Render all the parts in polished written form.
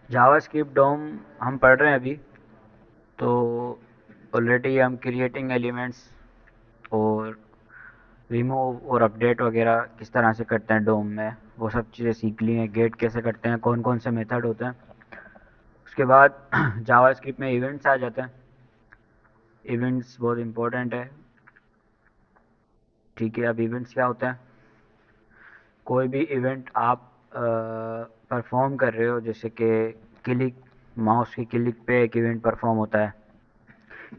JavaScript डोम हम पढ़ रहे हैं अभी। तो ऑलरेडी हम क्रिएटिंग एलिमेंट्स और रिमूव और अपडेट वगैरह किस तरह से करते हैं डोम में, वो सब चीज़ें सीख ली हैं। गेट कैसे करते हैं, कौन कौन से मेथड होते हैं। उसके बाद जावास्क्रिप्ट में इवेंट्स आ जाते हैं। इवेंट्स बहुत इंपॉर्टेंट है। ठीक है, अब इवेंट्स क्या होते हैं? कोई भी इवेंट आप परफॉर्म कर रहे हो, जैसे कि क्लिक, माउस की क्लिक पे एक इवेंट परफॉर्म होता है।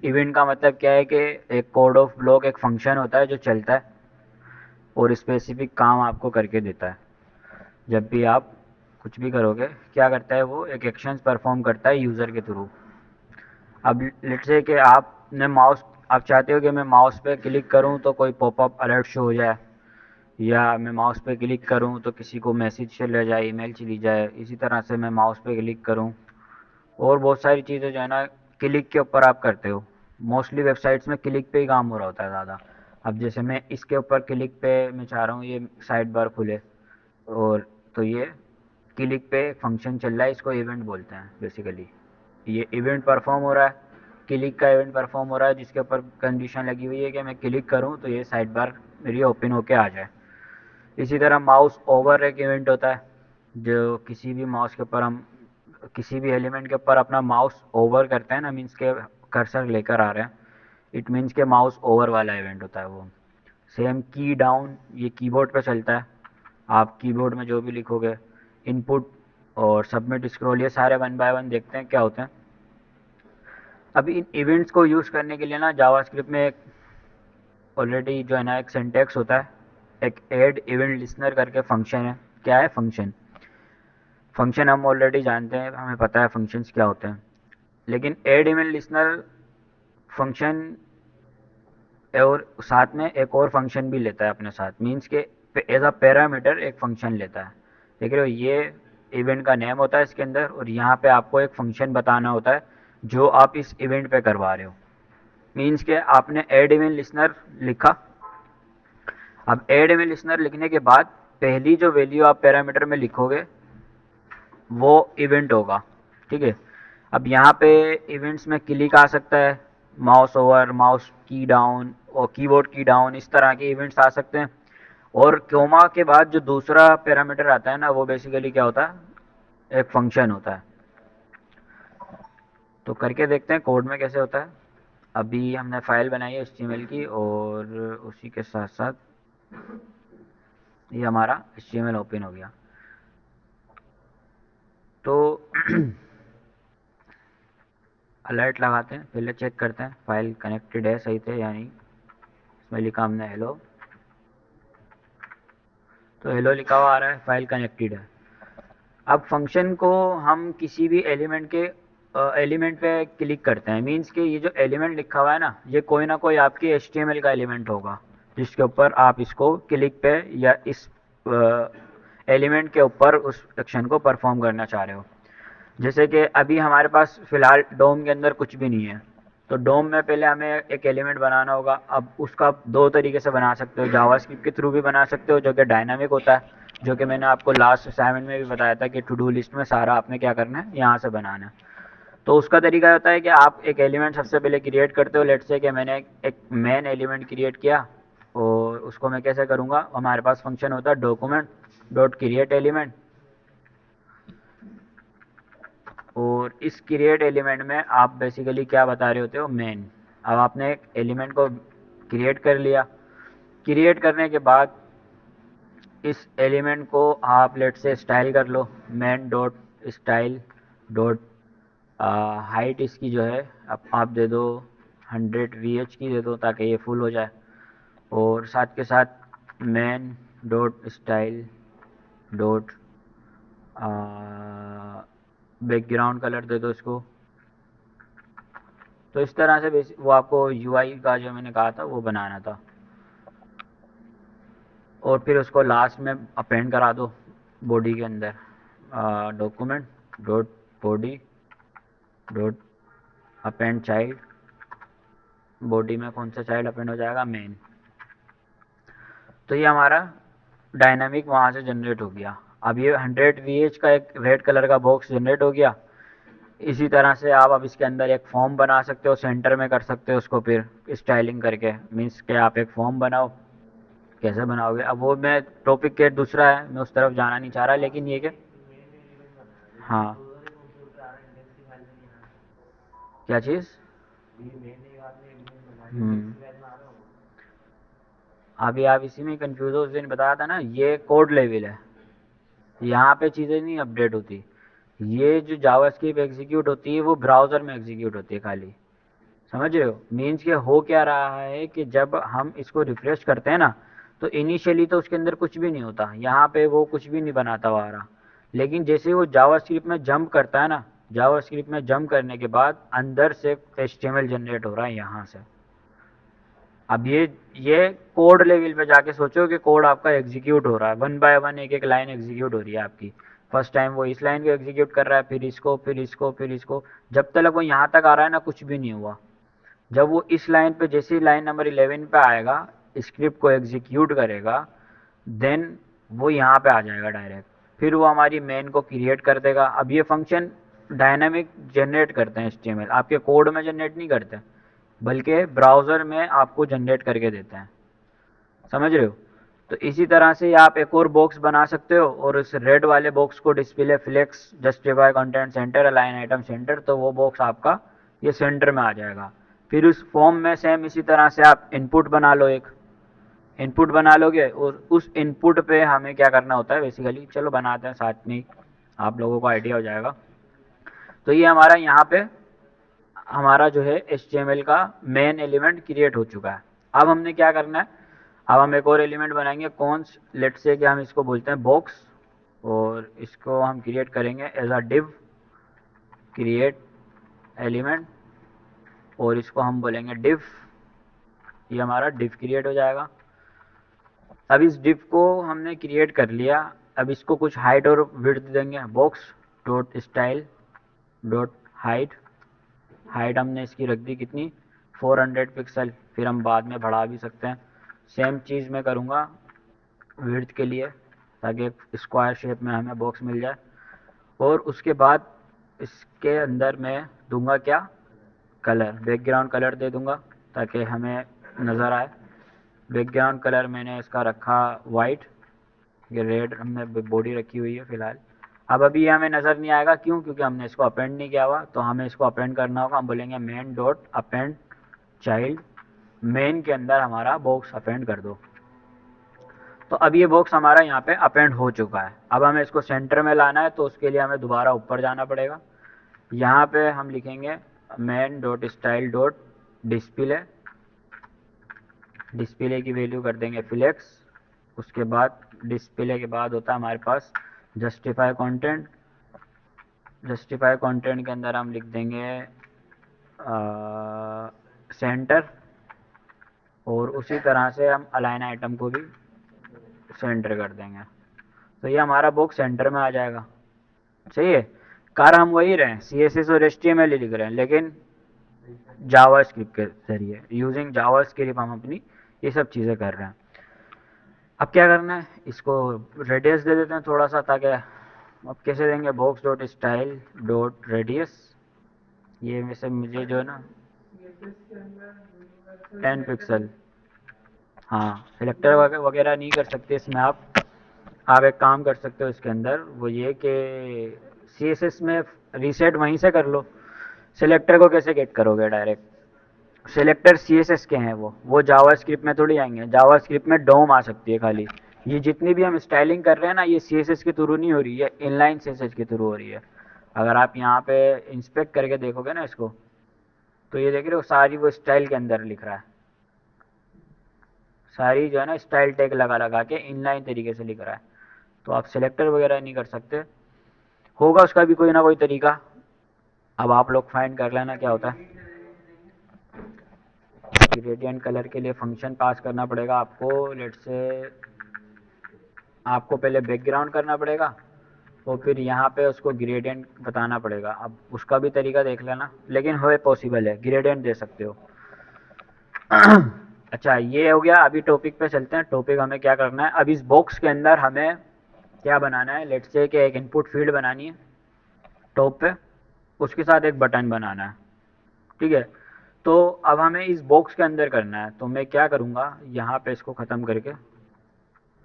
इवेंट का मतलब क्या है कि एक कोड ऑफ ब्लॉक, एक फंक्शन होता है जो चलता है और स्पेसिफिक काम आपको करके देता है। जब भी आप कुछ भी करोगे, क्या करता है वो? एक एक्शंस परफॉर्म करता है यूज़र के थ्रू। अब लेट्स से कि आपने माउस, आप चाहते हो कि मैं माउस पे क्लिक करूं तो कोई पॉपअप अलर्ट शो हो जाए, या मैं माउस पे क्लिक करूं तो किसी को मैसेज चला जाए, ईमेल चली जाए। इसी तरह से मैं माउस पे क्लिक करूं, और बहुत सारी चीज़ें जो है ना, क्लिक के ऊपर आप करते हो। मोस्टली वेबसाइट्स में क्लिक पे ही काम हो रहा होता है ज़्यादा। अब जैसे मैं इसके ऊपर क्लिक पे मैं चाह रहा हूँ ये साइड बार खुले, और तो ये क्लिक पे फंक्शन चल रहा है, इसको इवेंट बोलते हैं बेसिकली। ये इवेंट परफॉर्म हो रहा है, क्लिक का इवेंट परफॉर्म हो रहा है, जिसके ऊपर कंडीशन लगी हुई है कि मैं क्लिक करूँ तो ये साइड बार मेरी ओपन होके आ जाए। इसी तरह माउस ओवर एक इवेंट होता है, जो किसी भी माउस के ऊपर हम किसी भी एलिमेंट के ऊपर अपना माउस ओवर करते हैं ना, मीन्स के कर्सर लेकर आ रहे हैं, इट मीन्स के माउस ओवर वाला इवेंट होता है वो। सेम की डाउन, ये कीबोर्ड पे चलता है। आप कीबोर्ड में जो भी लिखोगे, इनपुट और सबमिट, स्क्रॉल, ये सारे वन बाय वन देखते हैं क्या होते हैं। अभी इन इवेंट्स को यूज़ करने के लिए ना जावास्क्रिप्ट में एक ऑलरेडी जो है ना एक सिंटैक्स होता है। एक ऐड इवेंट लिसनर करके फंक्शन है। क्या है फंक्शन? फंक्शन हम ऑलरेडी जानते हैं, हमें पता है फंक्शंस क्या होते हैं। लेकिन ऐड इवेंट लिसनर फंक्शन और साथ में एक और फंक्शन भी लेता है अपने साथ, मीन्स के एज अ पैरामीटर एक फंक्शन लेता है। देख रहे हो, ये इवेंट का नेम होता है इसके अंदर, और यहाँ पे आपको एक फंक्शन बताना होता है जो आप इस इवेंट पे करवा रहे हो। मीन्स के आपने ऐड इवेंट लिसनर लिखा। अब ऐड इवेंट लिसनर लिखने के बाद पहली जो वैल्यू आप पैरामीटर में लिखोगे वो इवेंट होगा। ठीक है। अब यहाँ पे इवेंट्स में क्लिक आ सकता है, माउस ओवर, माउस की डाउन और कीबोर्ड की डाउन, इस तरह के इवेंट्स आ सकते हैं। और कोमा के बाद जो दूसरा पैरामीटर आता है ना, वो बेसिकली क्या होता है? एक फंक्शन होता है। तो करके देखते हैं कोड में कैसे होता है। अभी हमने फाइल बनाई है HTML की, और उसी के साथ साथ ये हमारा HTML ओपन हो गया। तो अलर्ट लगाते हैं, पहले चेक करते हैं फाइल कनेक्टेड है सही से या नहीं। इसमें लिखा हमने हेलो, तो हेलो लिखा हुआ आ रहा है, फाइल कनेक्टेड है। अब फंक्शन को हम किसी भी एलिमेंट के एलिमेंट पे क्लिक करते हैं, मींस कि ये जो एलिमेंट लिखा हुआ है ना, ये कोई ना कोई आपके HTML का एलिमेंट होगा जिसके ऊपर आप इसको क्लिक पे या इस एलिमेंट के ऊपर उस एक्शन को परफॉर्म करना चाह रहे हो। जैसे कि अभी हमारे पास फ़िलहाल डोम के अंदर कुछ भी नहीं है, तो डोम में पहले हमें एक एलिमेंट बनाना होगा। अब उसका आप दो तरीके से बना सकते हो, जावास्क्रिप्ट के थ्रू भी बना सकते हो जो कि डायनामिक होता है, जो कि मैंने आपको लास्ट असाइनमेंट में भी बताया था कि टू डू लिस्ट में सारा आपने क्या करना है, यहाँ से बनाना है। तो उसका तरीका होता है कि आप एक एलिमेंट सबसे पहले क्रिएट करते हो। लेट्स से कि मैंने एक मेन एलिमेंट क्रिएट किया, और उसको मैं कैसे करूँगा? हमारे पास फंक्शन होता है डॉक्यूमेंट डॉट क्रिएट एलिमेंट, और इस क्रिएट एलिमेंट में आप बेसिकली क्या बता रहे होते हो? मेन। अब आपने एक एलिमेंट को क्रिएट कर लिया। क्रिएट करने के बाद इस एलिमेंट को आप लेट से स्टाइल कर लो, main dot style dot height इसकी जो है आप दे दो 100 VH की दे दो, ताकि ये फुल हो जाए। और साथ के साथ main dot style dot background colour दे दो इसको। तो इस तरह से वो आपको UI का जो मैंने कहा था वो बनाना था, और फिर उसको लास्ट में अपेंड करा दो बॉडी के अंदर, document dot body dot append child. Body में कौन सा चाइल्ड अपेंड हो जाएगा? मेन। तो ये हमारा डायनामिक वहाँ से जनरेट हो गया। अब ये 100 VH का एक रेड कलर का बॉक्स जनरेट हो गया। इसी तरह से आप अब इसके अंदर एक फॉर्म बना सकते हो, सेंटर में कर सकते हो उसको, फिर स्टाइलिंग करके, मीन्स के आप एक फॉर्म बनाओ। कैसे बनाओगे अब वो मैं, टॉपिक के दूसरा है, मैं उस तरफ जाना नहीं चाह रहा, लेकिन ये कि हाँ, क्या चीज़? हम्म, अभी आप इसी में कंफ्यूज हो, उस दिन बताया था ना, ये कोड लेवल है, यहाँ पे चीज़ें नहीं अपडेट होती। ये जो जावास्क्रिप्ट एग्जीक्यूट होती है वो ब्राउज़र में एग्जीक्यूट होती है खाली, समझ रहे हो? मीन्स के हो क्या रहा है कि जब हम इसको रिफ्रेश करते हैं ना, तो इनिशियली तो उसके अंदर कुछ भी नहीं होता, यहाँ पे वो कुछ भी नहीं बनाता हुआ आ रहा। लेकिन जैसे वो जावास्क्रिप्ट में जंप करता है ना, जावास्क्रिप्ट में जंप करने के बाद अंदर से एचटीएमएल जनरेट हो रहा है यहाँ से। अब ये कोड लेवल पे जाके सोचो कि कोड आपका एग्जीक्यूट हो रहा है, वन बाय वन एक एक लाइन एग्जीक्यूट हो रही है आपकी। फर्स्ट टाइम वो इस लाइन को एग्जीक्यूट कर रहा है, फिर इसको, फिर इसको, फिर इसको, जब तक वो यहाँ तक आ रहा है ना, कुछ भी नहीं हुआ। जब वो इस लाइन पे, जैसे ही लाइन नंबर 11 पे आएगा, स्क्रिप्ट को एग्जीक्यूट करेगा, देन वो यहाँ पे आ जाएगा डायरेक्ट। फिर वो हमारी मेन को क्रिएट कर देगा। अब ये फंक्शन डायनामिक जनरेट करते हैं एचटीएमएल, आपके कोड में जनरेट नहीं करते, बल्कि ब्राउज़र में आपको जनरेट करके देते हैं, समझ रहे हो? तो इसी तरह से आप एक और बॉक्स बना सकते हो, और उस रेड वाले बॉक्स को display flex justify content center align item center, तो वो बॉक्स आपका ये सेंटर में आ जाएगा। फिर उस फॉर्म में सेम इसी तरह से आप इनपुट बना लो, एक इनपुट बना लोगे, और उस इनपुट पे हमें क्या करना होता है बेसिकली, चलो बनाते हैं साथ में ही, आप लोगों को आइडिया हो जाएगा। तो ये हमारा यहाँ पे हमारा जो है HTML का मेन एलिमेंट क्रिएट हो चुका है। अब हमने क्या करना है, अब हम एक और एलिमेंट बनाएंगे, कौन लेट से कि हम इसको बोलते हैं बॉक्स, और इसको हम क्रिएट करेंगे as a div create element, और इसको हम बोलेंगे डिव। ये हमारा डिव क्रिएट हो जाएगा। अब इस डिव को हमने क्रिएट कर लिया। अब इसको कुछ हाइट और विड्थ देंगे, box dot style dot height. Height हमने इसकी रख दी कितनी, 400 पिक्सल, फिर हम बाद में बढ़ा भी सकते हैं। सेम चीज़ मैं करूँगा विड्थ के लिए, ताकि एक स्क्वायर शेप में हमें बॉक्स मिल जाए। और उसके बाद इसके अंदर मैं दूंगा क्या, कलर, बैकग्राउंड कलर दे दूंगा, ताकि हमें नज़र आए। बैकग्राउंड कलर मैंने इसका रखा वाइट, ये रेड हमने बॉडी रखी हुई है फ़िलहाल। अब अभी ये हमें नज़र नहीं आएगा, क्यों? क्योंकि हमने इसको अपेंड नहीं किया हुआ, तो हमें इसको अपेंड करना होगा। हम बोलेंगे main dot append child, main के अंदर हमारा बॉक्स अपेंड कर दो। तो अब ये बॉक्स हमारा यहाँ पे अपेंड हो चुका है। अब हमें इसको सेंटर में लाना है, तो उसके लिए हमें दोबारा ऊपर जाना पड़ेगा। यहाँ पे हम लिखेंगे main dot style dot display, display की वैल्यू कर देंगे फ्लेक्स। उसके बाद डिस्प्ले के बाद होता है हमारे पास जस्टिफाई कंटेंट। जस्टिफाई कंटेंट के अंदर हम लिख देंगे सेंटर, और उसी तरह से हम अलाइन आइटम को भी सेंटर कर देंगे। तो ये हमारा बॉक्स सेंटर में आ जाएगा, सही है। कार हम वही रहे हैं, CSS और HTML ही लिख रहे हैं, लेकिन जावास्क्रिप्ट के जरिए, यूजिंग जावास्क्रिप्ट हम अपनी ये सब चीज़ें कर रहे हैं। अब क्या करना है, इसको रेडियस दे देते हैं थोड़ा सा, ताकि, अब कैसे देंगे, box dot style dot radius. ये में से मुझे जो है ना 10 पिक्सल, हाँ, सिलेक्टर वगैरह नहीं कर सकते इसमें आप एक काम कर सकते हो इसके अंदर, वो ये कि CSS में रीसेट वहीं से कर लो। सिलेक्टर को कैसे गेट करोगे डायरेक्ट, सिलेक्टर CSS के हैं, वो जावास्क्रिप्ट में थोड़ी आएंगे। जावास्क्रिप्ट में डोम आ सकती है खाली। ये जितनी भी हम स्टाइलिंग कर रहे हैं ना, ये CSS के थ्रू नहीं हो रही है, इनलाइन CSS के थ्रू हो रही है। अगर आप यहाँ पे इंस्पेक्ट करके देखोगे ना इसको, तो ये देख रहे हो सारी वो स्टाइल के अंदर लिख रहा है, सारी जो है ना स्टाइल टैग लगा लगा के इनलाइन तरीके से लिख रहा है। तो आप सिलेक्टर वगैरह नहीं कर सकते, होगा उसका भी कोई ना कोई तरीका। अब आप लोग फाइंड कर लेना क्या होता है। ग्रेडियंट कलर के लिए फंक्शन पास करना पड़ेगा आपको, लेट से आपको पहले बैकग्राउंड करना पड़ेगा, और फिर यहाँ पे उसको ग्रेडियंट बताना पड़ेगा। अब उसका भी तरीका देख लेना, लेकिन हो पॉसिबल है, ग्रेडियंट दे सकते हो। अच्छा, ये हो गया। अभी टॉपिक पे चलते हैं। टॉपिक हमें क्या करना है, अब इस बॉक्स के अंदर हमें क्या बनाना है, लेट्स से कि एक इनपुट फील्ड बनानी है टॉप पे, उसके साथ एक बटन बनाना है, ठीक है। तो अब हमें इस बॉक्स के अंदर करना है, तो मैं क्या करूँगा, यहाँ पे इसको ख़त्म करके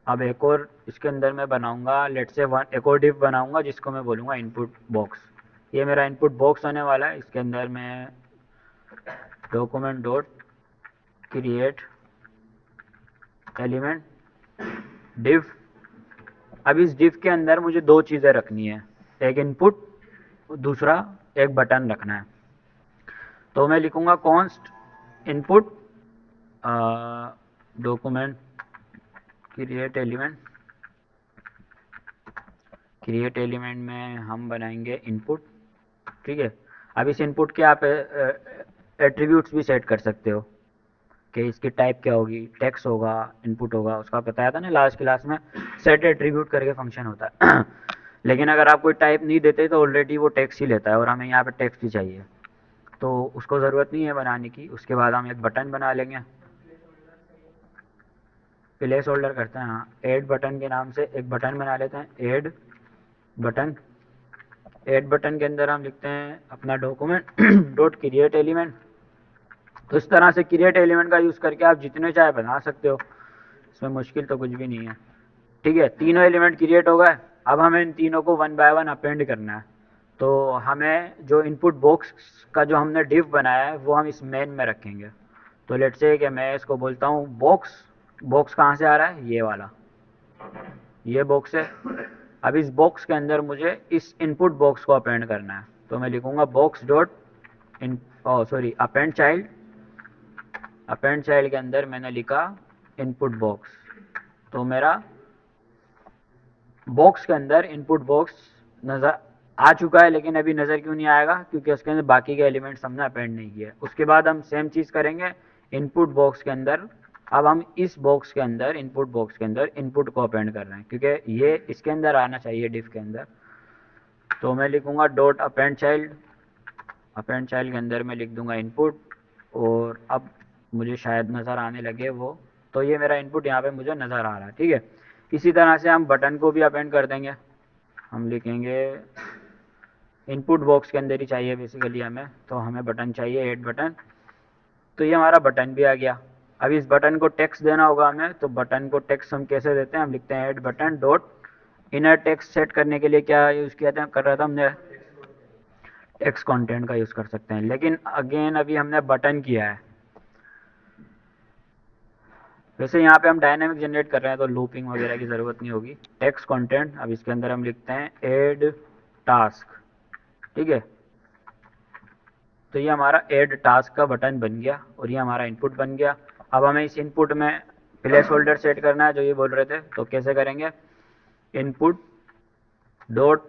अब एक और इसके अंदर मैं बनाऊँगा, लेट्स से वन एक और डिव बनाऊँगा जिसको मैं बोलूँगा इनपुट बॉक्स। ये मेरा इनपुट बॉक्स होने वाला है। इसके अंदर मैं document dot create element div. अब इस डिव के अंदर मुझे दो चीज़ें रखनी है, एक इनपुट, दूसरा एक बटन रखना है। तो मैं लिखूँगा const input document create element में हम बनाएंगे इनपुट, ठीक है। अब इस इनपुट के आप एट्रीब्यूट्स भी सेट कर सकते हो कि इसकी टाइप क्या होगी, टेक्स्ट होगा, इनपुट होगा, उसका बताया था ना लास्ट क्लास में, सेट एट्रीब्यूट करके फंक्शन होता है। लेकिन अगर आप कोई टाइप नहीं देते तो ऑलरेडी वो टेक्स्ट ही लेता है, और हमें यहाँ पे टेक्स्ट ही चाहिए, तो उसको ज़रूरत नहीं है बनाने की। उसके बाद हम एक बटन बना लेंगे, प्लेस होल्डर करते हैं, हाँ, ऐड बटन के नाम से एक बटन बना लेते हैं, ऐड बटन। ऐड बटन के अंदर हम लिखते हैं अपना डॉक्यूमेंट डॉट क्रिएट एलिमेंट। तो इस तरह से क्रिएट एलिमेंट का यूज़ करके आप जितने चाहे बना सकते हो, इसमें मुश्किल तो कुछ भी नहीं है, ठीक है। तीनों एलिमेंट क्रिएट हो गए। अब हमें इन तीनों को वन बाय वन अपेंड करना है। तो हमें जो इनपुट बॉक्स का जो हमने डिव बनाया है वो हम इस मेन में रखेंगे। तो लेट्स से कि मैं इसको बोलता हूँ बॉक्स। बॉक्स कहाँ से आ रहा है, ये वाला, ये बॉक्स है। अब इस बॉक्स के अंदर मुझे इस इनपुट बॉक्स को अपेंड करना है, तो मैं लिखूँगा box dot in sorry append child. Append child के अंदर मैंने लिखा इनपुट बॉक्स। तो मेरा बॉक्स के अंदर इनपुट बॉक्स नज़र आ चुका है, लेकिन अभी नज़र क्यों नहीं आएगा, क्योंकि उसके अंदर बाकी के एलिमेंट्स हमने अपेंड नहीं किए। उसके बाद हम सेम चीज़ करेंगे इनपुट बॉक्स के अंदर। अब हम इस बॉक्स के अंदर, इनपुट बॉक्स के अंदर इनपुट को अपेंड कर रहे हैं, क्योंकि ये इसके अंदर आना चाहिए डिफ के अंदर। तो मैं लिखूँगा dot append child. Append child के अंदर मैं लिख दूँगा इनपुट, और अब मुझे शायद नज़र आने लगे वो, तो ये मेरा इनपुट यहाँ पे मुझे नज़र आ रहा है, ठीक है। इसी तरह से हम बटन को भी अपेंड कर देंगे। हम लिखेंगे इनपुट बॉक्स के अंदर ही चाहिए बेसिकली हमें, तो हमें बटन चाहिए, ऐड बटन। तो ये हमारा बटन भी आ गया। अब इस बटन को टेक्स्ट देना होगा हमें, तो बटन को टेक्स्ट हम कैसे देते हैं, हम लिखते हैं add button dot inner text. Set करने के लिए क्या यूज़ किया था, कर रहा था हमने, टेक्स्ट कंटेंट का यूज़ कर सकते हैं, लेकिन अगेन अभी हमने बटन किया है। वैसे यहाँ पे हम डायनेमिक जनरेट कर रहे हैं तो लूपिंग वगैरह की ज़रूरत नहीं होगी। टेक्स्ट कंटेंट, अब इसके अंदर हम लिखते हैं ऐड टास्क, ठीक है। तो ये हमारा ऐड टास्क का बटन बन गया, और ये हमारा इनपुट बन गया। अब हमें इस इनपुट में प्लेस होल्डर सेट करना है, जो ये बोल रहे थे, तो कैसे करेंगे, इनपुट डॉट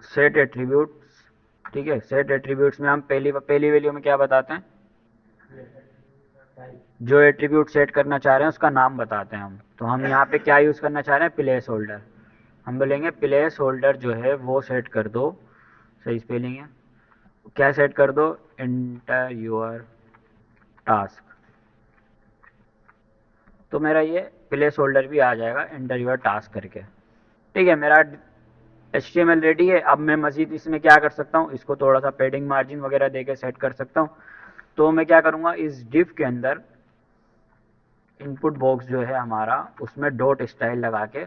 सेट एट्रीब्यूट्स, ठीक है। सेट एट्रीब्यूट्स में हम पहली पहली वैल्यू में क्या बताते हैं, जो एट्रीब्यूट सेट करना चाह रहे हैं उसका नाम बताते हैं हम। तो हम यहाँ पे क्या यूज़ करना चाह रहे हैं, प्लेस होल्डर। हम बोलेंगे प्लेस होल्डर जो है वो सेट कर दो, सही स्पेलिंग है, क्या सेट कर दो, एंटर योर टास्क। तो मेरा ये प्लेस होल्डर भी आ जाएगा एंटर योर टास्क करके, ठीक है। मेरा HTML रेडी है। अब मैं मज़ीद इसमें क्या कर सकता हूँ, इसको थोड़ा सा पेडिंग मार्जिन वगैरह दे के सेट कर सकता हूँ। तो मैं क्या करूँगा, इस डिव के अंदर इनपुट बॉक्स जो है हमारा, उसमें डॉट स्टाइल लगा के,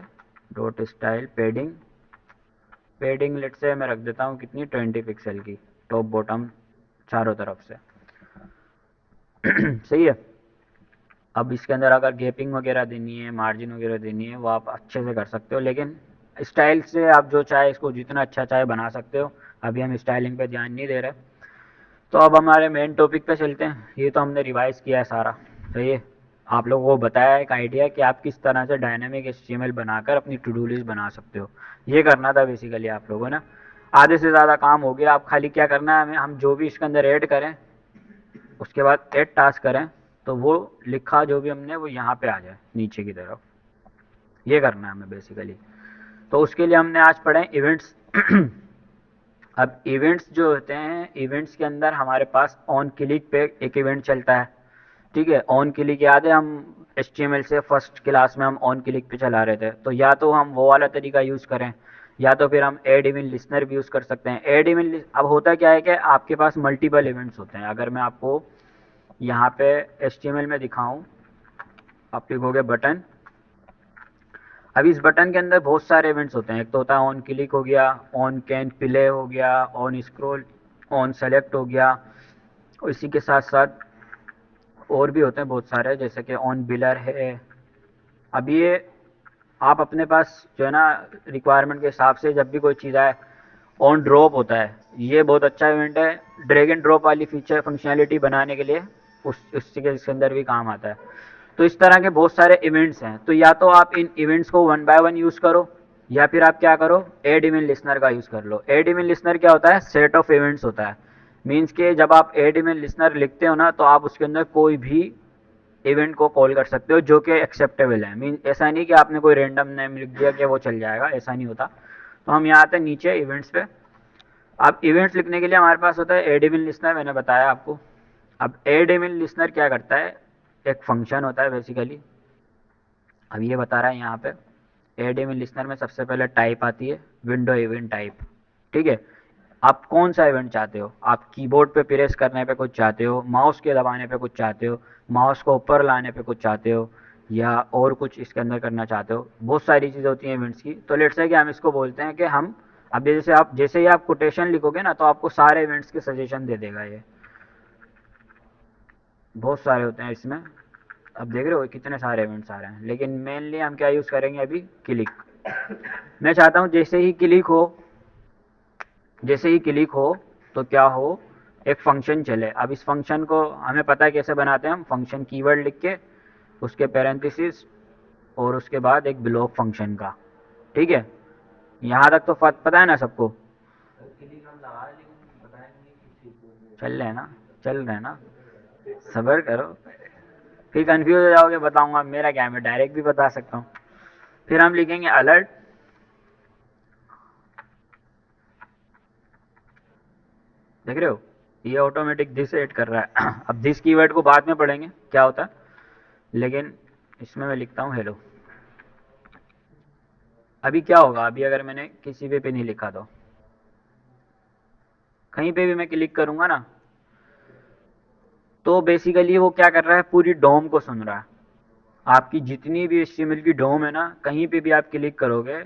dot style padding, padding left से मैं रख देता हूँ कितनी, 20 पिक्सल की, टॉप बॉटम चारों तरफ से। सही है। अब इसके अंदर अगर गैपिंग वगैरह देनी है, मार्जिन वगैरह देनी है, वो आप अच्छे से कर सकते हो, लेकिन स्टाइल से आप जो चाहे इसको जितना अच्छा चाहे बना सकते हो। अभी हम स्टाइलिंग पे ध्यान नहीं दे रहे। तो अब हमारे मेन टॉपिक पे चलते हैं। ये तो हमने रिवाइज़ किया है सारा, सही है। आप लोगों को बताया एक आइडिया कि आप किस तरह से डायनामिक HTML बनाकर अपनी टू डू लिस्ट बना सकते हो। ये करना था बेसिकली आप लोगों ने। आधे से ज़्यादा काम हो गया। आप खाली क्या करना है, हमें हम जो भी इसके अंदर ऐड करें, उसके बाद ऐड टास्क करें, तो वो लिखा जो भी हमने वो यहाँ पे आ जाए नीचे की तरफ। ये करना है हमें बेसिकली। तो उसके लिए हमने आज पढ़े इवेंट्स। अब इवेंट्स जो होते हैं, इवेंट्स के अंदर हमारे पास ऑन क्लिक पे एक इवेंट चलता है, ठीक है, ऑन क्लिक याद है, हम HTML से फर्स्ट क्लास में हम ऑन क्लिक पे चला रहे थे, तो या तो हम वो वाला तरीका यूज़ करें, या तो फिर हम एड इवन लिसनर भी यूज़ कर सकते हैं। एड इवन, अब होता क्या है कि आपके पास मल्टीपल इवेंट्स होते हैं। अगर मैं आपको यहाँ पे HTML में दिखाऊं, आप लिखोगे बटन, अब इस बटन के अंदर बहुत सारे इवेंट्स होते हैं। एक तो होता है ऑन क्लिक हो गया, ऑन कैन प्ले हो गया, ऑन स्क्रॉल, ऑन सेलेक्ट हो गया, और इसी के साथ साथ और भी होते हैं बहुत सारे, जैसे कि ऑन बिलर है। अब ये आप अपने पास जो है ना, रिक्वायरमेंट के हिसाब से जब भी कोई चीज़ आए, ऑन ड्रॉप होता है, ये बहुत अच्छा इवेंट है, ड्रैग एंड ड्रॉप वाली फीचर फंक्शनैलिटी बनाने के लिए उसके इसके अंदर भी काम आता है। तो इस तरह के बहुत सारे इवेंट्स हैं, तो या तो आप इन इवेंट्स को वन बाय वन यूज़ करो, या फिर आप क्या करो, एड इवेंट लिसनर का यूज़ कर लो। एड इवेंट लिसनर क्या होता है, सेट ऑफ इवेंट्स होता है। मीन्स के जब आप एड इवेंट लिसनर लिखते हो ना, तो आप उसके अंदर कोई भी इवेंट को कॉल कर सकते हो जो कि एक्सेप्टेबल है। मीन ऐसा नहीं कि आपने कोई रैंडम नेम लिख दिया कि वो चल जाएगा, ऐसा नहीं होता। तो हम यहाँ आते हैं नीचे इवेंट्स पे। अब इवेंट्स लिखने के लिए हमारे पास होता है एड इवेंट लिसनर, मैंने बताया आपको। अब एड इवेंट लिसनर क्या करता है, एक फंक्शन होता है बेसिकली। अब ये बता रहा है यहाँ पे, एड इवेंट लिसनर में सबसे पहले टाइप आती है, विंडो इवेंट टाइप। ठीक है, आप कौन सा इवेंट चाहते हो, आप कीबोर्ड पे प्रेस करने पे कुछ चाहते हो, माउस के दबाने पे कुछ चाहते हो, माउस को ऊपर लाने पे कुछ चाहते हो, या और कुछ इसके अंदर करना चाहते हो। बहुत सारी चीज़ें होती हैं इवेंट्स की। तो लेट्स से कि हम इसको बोलते हैं कि हम, अब जैसे ही आप कोटेशन लिखोगे ना, तो आपको सारे इवेंट्स के सजेशन दे देगा ये। बहुत सारे होते हैं इसमें, अब देख रहे हो कितने सारे इवेंट्स आ रहे हैं। लेकिन मेनली हम क्या यूज़ करेंगे अभी, क्लिक। मैं चाहता हूँ जैसे ही क्लिक हो तो क्या हो, एक फंक्शन चले। अब इस फंक्शन को हमें पता है कैसे बनाते हैं हम, फंक्शन कीवर्ड लिख के उसके पैरेंथेसिस और उसके बाद एक ब्लॉक फंक्शन का। ठीक है, यहाँ तक तो पता है ना सबको, चल रहे हैं ना, चल रहे हैं ना, सब्र करो, फिर कंफ्यूज हो जाओगे, बताऊंगा मेरा क्या है, मैं डायरेक्ट भी बता सकता हूँ। फिर हम लिखेंगे अलर्ट, देख रहे हो ये ऑटोमेटिक दिस ऐड कर रहा है। अब दिस कीवर्ड को बाद में पढ़ेंगे क्या होता है, लेकिन इसमें मैं लिखता हूँ हेलो। अभी क्या होगा, अभी अगर मैंने किसी पे नहीं लिखा, तो कहीं पे भी मैं क्लिक करूंगा ना, तो बेसिकली वो क्या कर रहा है, पूरी डोम को सुन रहा है। आपकी जितनी भी HTML की डोम है ना, कहीं पे भी आप क्लिक करोगे,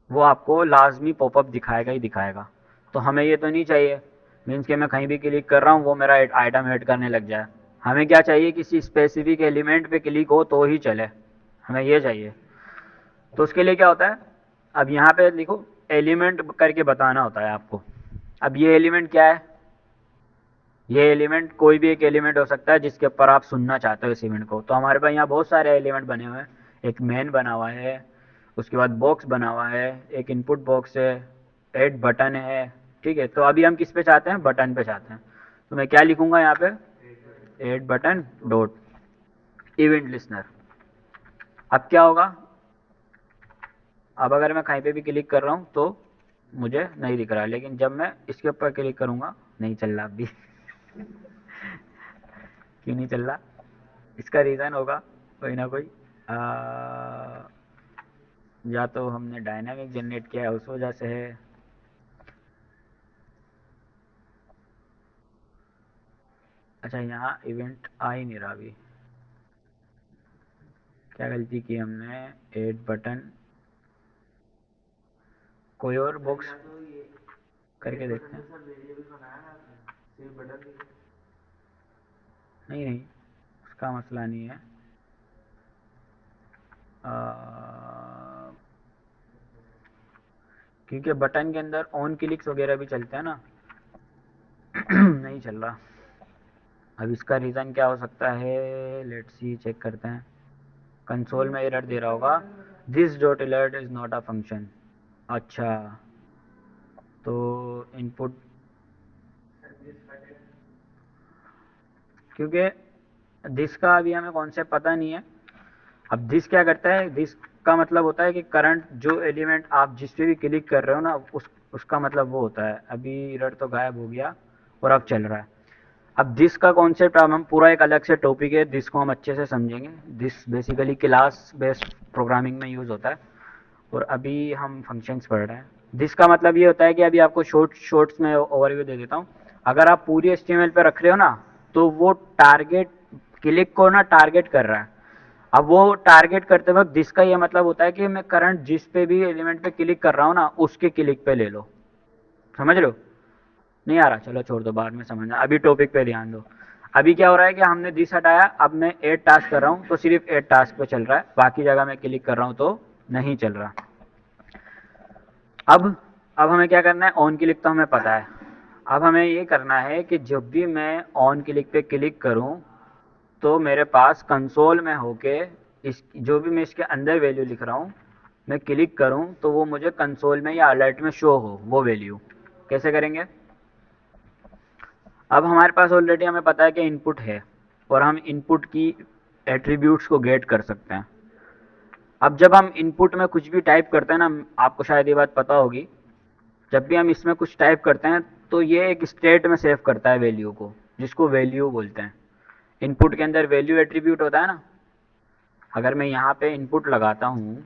वो आपको लाजमी पॉपअप दिखाएगा ही दिखाएगा। तो हमें ये तो नहीं चाहिए, मीन्स कि मैं कहीं भी क्लिक कर रहा हूँ वो मेरा आइटम ऐड करने लग जाए। हमें क्या चाहिए, किसी स्पेसिफिक एलिमेंट पे क्लिक हो तो ही चले, हमें ये चाहिए। तो उसके लिए क्या होता है, अब यहाँ पे लिखो, एलिमेंट करके बताना होता है आपको। अब ये एलिमेंट क्या है, ये एलिमेंट कोई भी एक एलिमेंट हो सकता है जिसके ऊपर आप सुनना चाहते हो इस इवेंट को। तो हमारे पास यहाँ बहुत सारे एलिमेंट बने हुए हैं, एक मेन बना हुआ है, उसके बाद बॉक्स बना हुआ है, एक इनपुट बॉक्स है, ऐड बटन है। ठीक है, तो अभी हम किस पे चाहते हैं, बटन पे चाहते हैं। तो मैं क्या लिखूंगा यहाँ पे, add button dot event listener. अब क्या होगा, अब अगर मैं कहीं पे भी क्लिक कर रहा हूँ तो मुझे नहीं दिख रहा है, लेकिन जब मैं इसके ऊपर क्लिक करूँगा, नहीं चल रहा अभी। क्यों नहीं चल रहा, इसका रीज़न होगा कोई ना कोई, या तो हमने डायनामिक जनरेट किया है उस वजह से है। अच्छा, यहाँ इवेंट आ ही नहीं रहा अभी, क्या गलती की हमने, ऐड बटन, कोई और बॉक्स करके देखते हैं। नहीं नहीं, उसका मसला नहीं है। आ, क्योंकि बटन के अंदर ऑन क्लिक्स वगैरह भी चलते हैं ना। नहीं चल रहा, अब इसका रीज़न क्या हो सकता है, लेट्स सी, चेक करते हैं। कंसोल में एरर दे रहा होगा, this dot alert is not a function. अच्छा, तो इनपुट, क्योंकि दिस का अभी हमें कॉन्सेप्ट पता नहीं है। अब दिस क्या करता है, दिस का मतलब होता है कि करंट जो एलिमेंट आप जिस पे भी क्लिक कर रहे हो ना, उसका मतलब वो होता है। अभी एरर तो गायब हो गया और अब चल रहा है। अब दिस का कॉन्सेप्ट अब हम पूरा एक अलग से टॉपिक है, दिस को हम अच्छे से समझेंगे। This basically class based programming में यूज़ होता है, और अभी हम फंक्शंस पढ़ रहे हैं। दिस का मतलब ये होता है कि अभी आपको शॉर्ट्स में ओवरव्यू दे देता हूँ। अगर आप पूरी HTML पे रख रहे हो ना, तो वो टारगेट क्लिक को ना टारगेट कर रहा है। अब वो टारगेट करते वक्त दिस का ये मतलब होता है कि मैं करंट जिस पे भी एलिमेंट पे क्लिक कर रहा हूँ ना, उसके क्लिक पे ले लो। समझ लो? नहीं आ रहा? चलो छोड़ दो, बाद में समझना, अभी टॉपिक पे ध्यान दो। अभी क्या हो रहा है कि हमने दिस हटाया, अब मैं ऐड टास्क कर रहा हूँ तो सिर्फ ऐड टास्क पे चल रहा है, बाकी जगह मैं क्लिक कर रहा हूँ तो नहीं चल रहा। अब हमें क्या करना है, ऑन क्लिक तो हमें पता है। अब हमें ये करना है कि जब भी मैं ऑन क्लिक पे क्लिक करूं, तो मेरे पास कंसोल में होके इस जो भी मैं इसके अंदर वैल्यू लिख रहा हूं, मैं क्लिक करूं तो वो मुझे कंसोल में या अलर्ट में शो हो वो वैल्यू। कैसे करेंगे? अब हमारे पास ऑलरेडी हमें पता है कि इनपुट है, और हम इनपुट की एट्रीब्यूट्स को गेट कर सकते हैं। अब जब हम इनपुट में कुछ भी टाइप करते हैं ना, आपको शायद ये बात पता होगी, जब भी हम इसमें कुछ टाइप करते हैं तो ये एक स्टेट में सेव करता है वैल्यू को, जिसको वैल्यू बोलते हैं। इनपुट के अंदर वैल्यू एट्रीब्यूट होता है ना। अगर मैं यहाँ पे इनपुट लगाता हूँ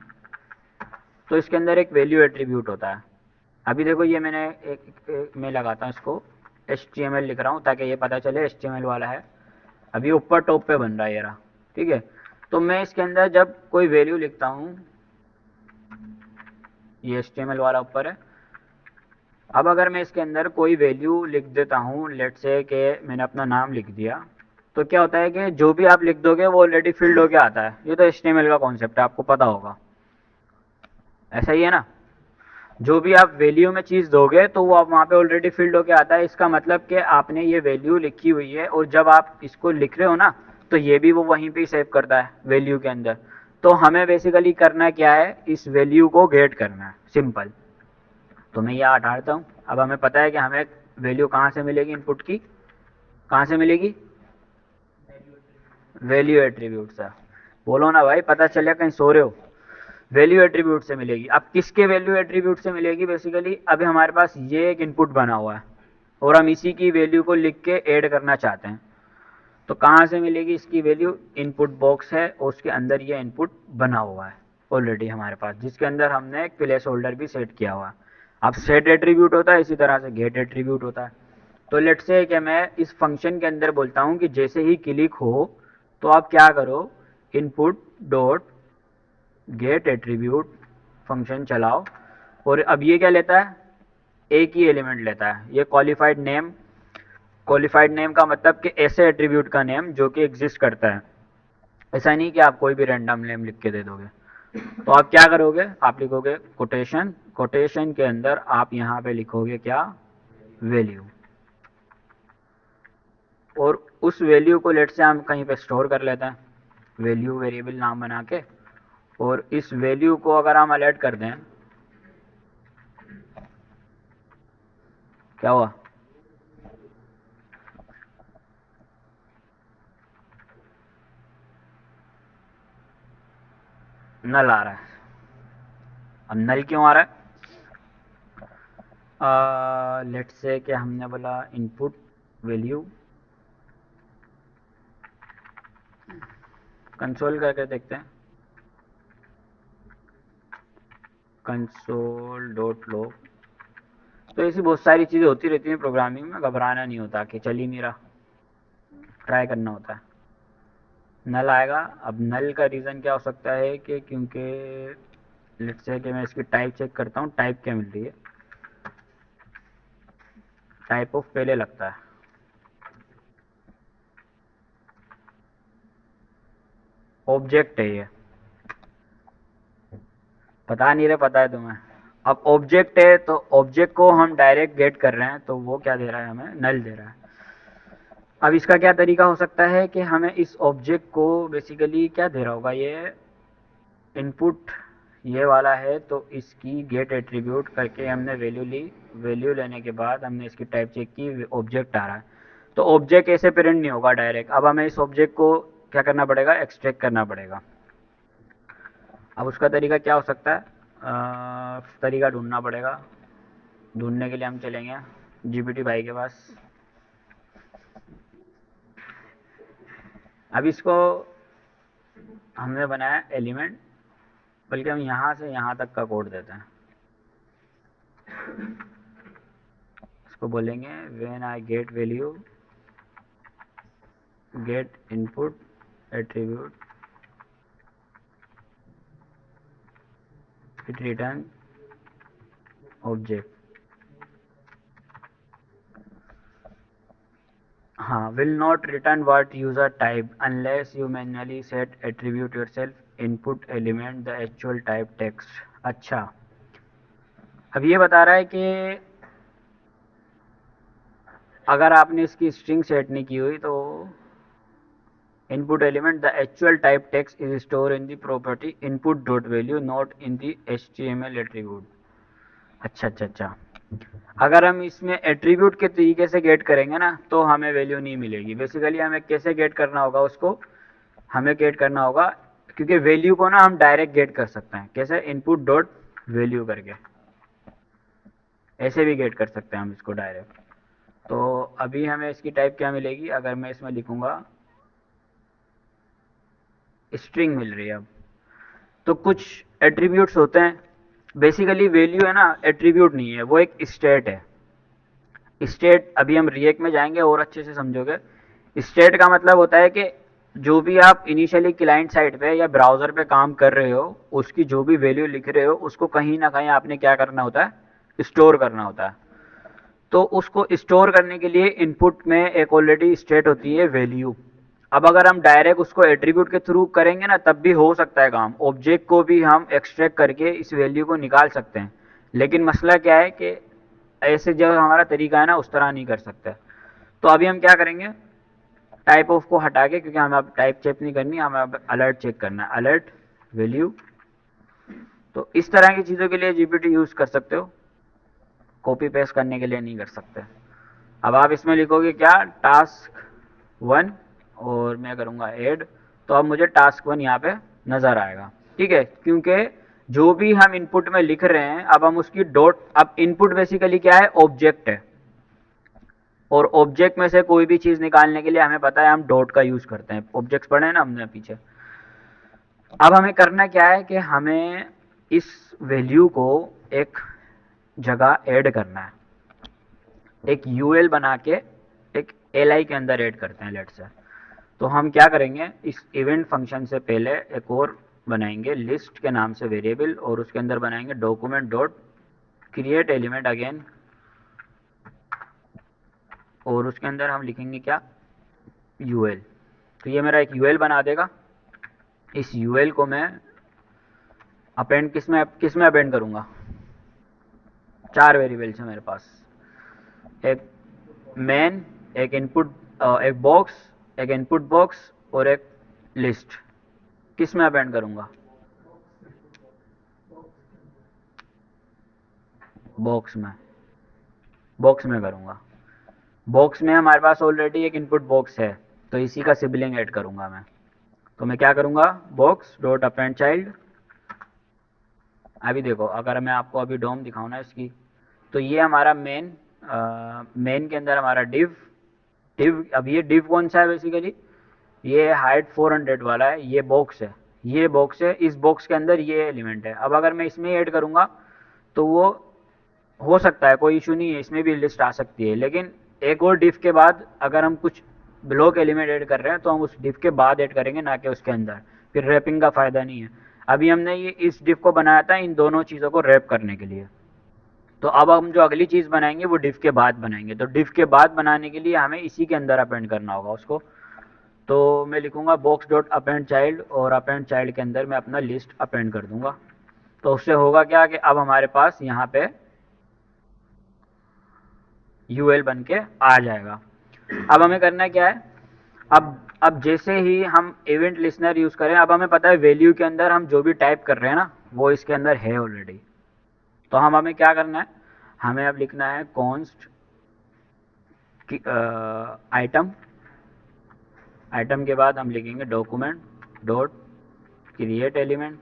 तो इसके अंदर एक वैल्यू एट्रीब्यूट होता है। अभी देखो ये मैंने मैं लगाता हूँ इसको HTML लिख रहा हूँ ताकि ये पता चले HTML वाला है। अभी ऊपर टॉप पे बन रहा है ये रहा, ठीक है। तो मैं इसके अंदर जब कोई वैल्यू लिखता हूँ, ये HTML वाला ऊपर है। अब अगर मैं इसके अंदर कोई वैल्यू लिख देता हूँ, लेट्स से कि मैंने अपना नाम लिख दिया, तो क्या होता है कि जो भी आप लिख दोगे वो ऑलरेडी फिल्ड होके आता है। ये तो HTML का कॉन्सेप्ट है, आपको पता होगा, ऐसा ही है ना। जो भी आप वैल्यू में चीज़ दोगे तो वो आप वहाँ पे ऑलरेडी फिल्ड होके आता है। इसका मतलब कि आपने ये वैल्यू लिखी हुई है, और जब आप इसको लिख रहे हो ना, तो ये भी वो वहीं पे ही सेव करता है वैल्यू के अंदर। तो हमें बेसिकली करना क्या है, इस वैल्यू को गेट करना है, सिंपल। तो मैं ये हटाता हूँ। अब हमें पता है कि हमें वैल्यू कहाँ से मिलेगी, इनपुट की कहाँ से मिलेगी, वैल्यू एट्रीब्यूट से। बोलो ना भाई, पता चले कहीं सो रहे हो। वैल्यू एट्रीब्यूट से मिलेगी। अब किसके वैल्यू एट्रीब्यूट से मिलेगी, बेसिकली अभी हमारे पास ये एक इनपुट बना हुआ है, और हम इसी की वैल्यू को लिख के ऐड करना चाहते हैं। तो कहाँ से मिलेगी इसकी वैल्यू, इनपुट बॉक्स है और उसके अंदर ये इनपुट बना हुआ है ऑलरेडी हमारे पास, जिसके अंदर हमने एक प्लेस होल्डर भी सेट किया हुआ है। अब सेट एट्रीब्यूट होता है, इसी तरह से गेट एट्रीब्यूट होता है। तो लेट्स से कि मैं इस फंक्शन के अंदर बोलता हूँ कि जैसे ही क्लिक हो तो आप क्या करो, input dot gate attribute function चलाओ। और अब ये क्या लेता है, एक ही एलिमेंट लेता है, ये क्वालिफाइड नेम। क्वालिफाइड नेम का मतलब कि ऐसे एट्रीब्यूट का नेम जो कि एग्जिस्ट करता है। ऐसा नहीं कि आप कोई भी रैंडम नेम लिख के दे दोगे। तो आप क्या करोगे, आप लिखोगे कोटेशन, कोटेशन के अंदर आप यहाँ पे लिखोगे क्या, वैल्यू। और उस वैल्यू को लेट से हम कहीं पे स्टोर कर लेते हैं, वैल्यू वेरिएबल नाम बना के। और इस वैल्यू को अगर हम अलर्ट कर दें, क्या हुआ, नल आ रहा है। अब नल क्यों आ रहा है, लेट्स से कि हमने बोला इनपुट वैल्यू, कंसोल करके देखते हैं, कंसोल डॉट लॉग। तो ऐसी बहुत सारी चीज़ें होती रहती हैं प्रोग्रामिंग में, घबराना नहीं होता कि चल ही नहीं रहा, ट्राई करना होता है। नल आएगा। अब नल का रीज़न क्या हो सकता है कि क्योंकि लेट्स से कि मैं इसकी टाइप चेक करता हूँ, टाइप क्या मिल रही है, टाइप ऑफ पहले लगता है, ऑब्जेक्ट है ये, पता नहीं रहे, पता है तुम्हें। अब ऑब्जेक्ट है तो ऑब्जेक्ट को हम डायरेक्ट गेट कर रहे हैं, तो वो क्या दे रहा है, हमें नल दे रहा है। अब इसका क्या तरीका हो सकता है कि हमें इस ऑब्जेक्ट को बेसिकली क्या दे रहा होगा, ये इनपुट ये वाला है, तो इसकी गेट एट्रीब्यूट करके हमने वैल्यू ली, वैल्यू लेने के बाद हमने इसकी टाइप चेक की, ऑब्जेक्ट आ रहा है। तो ऑब्जेक्ट ऐसे प्रिंट नहीं होगा डायरेक्ट, अब हमें इस ऑब्जेक्ट को क्या करना पड़ेगा, एक्सट्रैक्ट करना पड़ेगा। अब उसका तरीका क्या हो सकता है, तरीका ढूंढना पड़ेगा। ढूंढने के लिए हम चलेंगे GPT भाई के पास। अब इसको हमने बनाया एलिमेंट, बल्कि हम यहाँ से यहाँ तक का कोड देते हैं। इसको बोलेंगे when I get value gate input attribute it return object. हाँ, will not return what user type unless you manually set attribute yourself input element the actual type text। अच्छा, अब ये बता रहा है कि अगर आपने इसकी स्ट्रिंग सेट नहीं की हुई तो input element the actual type text is store in the property input dot value not in the HTML attribute. अच्छा अच्छा अच्छा, अगर हम इसमें एट्रीब्यूट के तरीके से गेट करेंगे ना तो हमें वैल्यू नहीं मिलेगी। बेसिकली हमें कैसे गेट करना होगा उसको, हमें गेट करना होगा, क्योंकि वैल्यू को ना हम डायरेक्ट गेट कर सकते हैं। कैसे? इनपुट डॉट वैल्यू करके, ऐसे भी गेट कर सकते हैं हम इसको डायरेक्ट। तो अभी हमें इसकी टाइप क्या मिलेगी? अगर मैं इसमें लिखूंगा स्ट्रिंग मिल रही है। अब तो कुछ एट्रीब्यूट्स होते हैं, बेसिकली वैल्यू है ना, एट्रीब्यूट नहीं है, वो एक स्टेट है। स्टेट अभी हम रिएक्ट में जाएंगे और अच्छे से समझोगे। स्टेट का मतलब होता है कि जो भी आप इनिशियली क्लाइंट साइड पे या ब्राउज़र पे काम कर रहे हो, उसकी जो भी वैल्यू लिख रहे हो उसको कहीं ना कहीं आपने क्या करना होता है? स्टोर करना होता है। तो उसको स्टोर करने के लिए इनपुट में एक ऑलरेडी स्टेट होती है वैल्यू। अब अगर हम डायरेक्ट उसको एट्रीब्यूट के थ्रू करेंगे ना तब भी हो सकता है काम, ऑब्जेक्ट को भी हम एक्सट्रैक्ट करके इस वैल्यू को निकाल सकते हैं। लेकिन मसला क्या है कि ऐसे जो हमारा तरीका है ना उस तरह नहीं कर सकते। तो अभी हम क्या करेंगे, टाइप ऑफ को हटा के, क्योंकि हमें अब टाइप चेक नहीं करनी, हमें अब अलर्ट चेक करना है, अलर्ट वैल्यू। तो इस तरह की चीज़ों के लिए जीपीटी यूज़ कर सकते हो, कॉपी पेस्ट करने के लिए नहीं कर सकते। अब आप इसमें लिखोगे क्या? टास्क 1, और मैं करूँगा ऐड, तो अब मुझे टास्क 1 यहाँ पे नज़र आएगा। ठीक है, क्योंकि जो भी हम इनपुट में लिख रहे हैं अब हम उसकी डॉट, अब इनपुट बेसिकली क्या है? ऑब्जेक्ट है, और ऑब्जेक्ट में से कोई भी चीज़ निकालने के लिए हमें पता है हम डॉट का यूज़ करते हैं। ऑब्जेक्ट्स पढ़े हैं ना हमने पीछे। अब हमें करना क्या है कि हमें इस वैल्यू को एक जगह ऐड करना है, एक यूएल बना के एक एलआई के अंदर ऐड करते हैं लेट से। तो हम क्या करेंगे, इस इवेंट फंक्शन से पहले एक और बनाएंगे लिस्ट के नाम से वेरिएबल, और उसके अंदर बनाएंगे document dot create element again, और उसके अंदर हम लिखेंगे क्या? यूएल। तो ये मेरा एक यूएल बना देगा। इस यूएल को मैं अपेंड किस में अपेंड करूँगा? 4 वेरिएबल्स हैं मेरे पास, एक मेन, एक इनपुट, एक बॉक्स, एक इनपुट बॉक्स, और एक लिस्ट। किस में अपेंड करूँगा? बॉक्स में, बॉक्स में करूँगा। बॉक्स में हमारे पास ऑलरेडी एक इनपुट बॉक्स है, तो इसी का सिबलिंग ऐड करूँगा मैं। तो मैं क्या करूँगा? Box dot append child. अभी देखो, अगर मैं आपको अभी डोम दिखाऊँ ना इसकी, तो ये हमारा मेन, मेन के अंदर हमारा डिव, डिव, अब ये डिव कौन सा है? बेसिकली ये हाइट 400 वाला है, ये बॉक्स है, ये बॉक्स है, इस बॉक्स के अंदर ये एलिमेंट है। अब अगर मैं इसमें ऐड करूँगा तो वो हो सकता है, कोई इशू नहीं है, इसमें भी लिस्ट आ सकती है। लेकिन एक और डिफ के बाद अगर हम कुछ ब्लॉक एलिमेंट ऐड कर रहे हैं तो हम उस डिफ के बाद ऐड करेंगे, ना कि उसके अंदर, फिर रैपिंग का फ़ायदा नहीं है। अभी हमने ये इस डिफ को बनाया था इन दोनों चीज़ों को रैप करने के लिए। तो अब हम जो अगली चीज़ बनाएंगे वो डिफ के बाद बनाएंगे। तो डिफ के बाद बनाने के लिए हमें इसी के अंदर अपेंड करना होगा उसको। तो मैं लिखूंगा बॉक्स डॉट अपेंड चाइल्ड, और अपेंड चाइल्ड के अंदर मैं अपना लिस्ट अपेंड कर दूंगा। तो उससे होगा क्या कि अब हमारे पास यहाँ पे यूएल बन के आ जाएगा। अब हमें करना क्या है, अब जैसे ही हम इवेंट लिसनर यूज़ करें, अब हमें पता है वैल्यू के अंदर हम जो भी टाइप कर रहे हैं ना वो इसके अंदर है ऑलरेडी। तो हमें क्या करना है, हमें अब लिखना है कॉन्स्ट आइटम, आइटम के बाद हम लिखेंगे डॉक्यूमेंट डॉट क्रिएट एलिमेंट।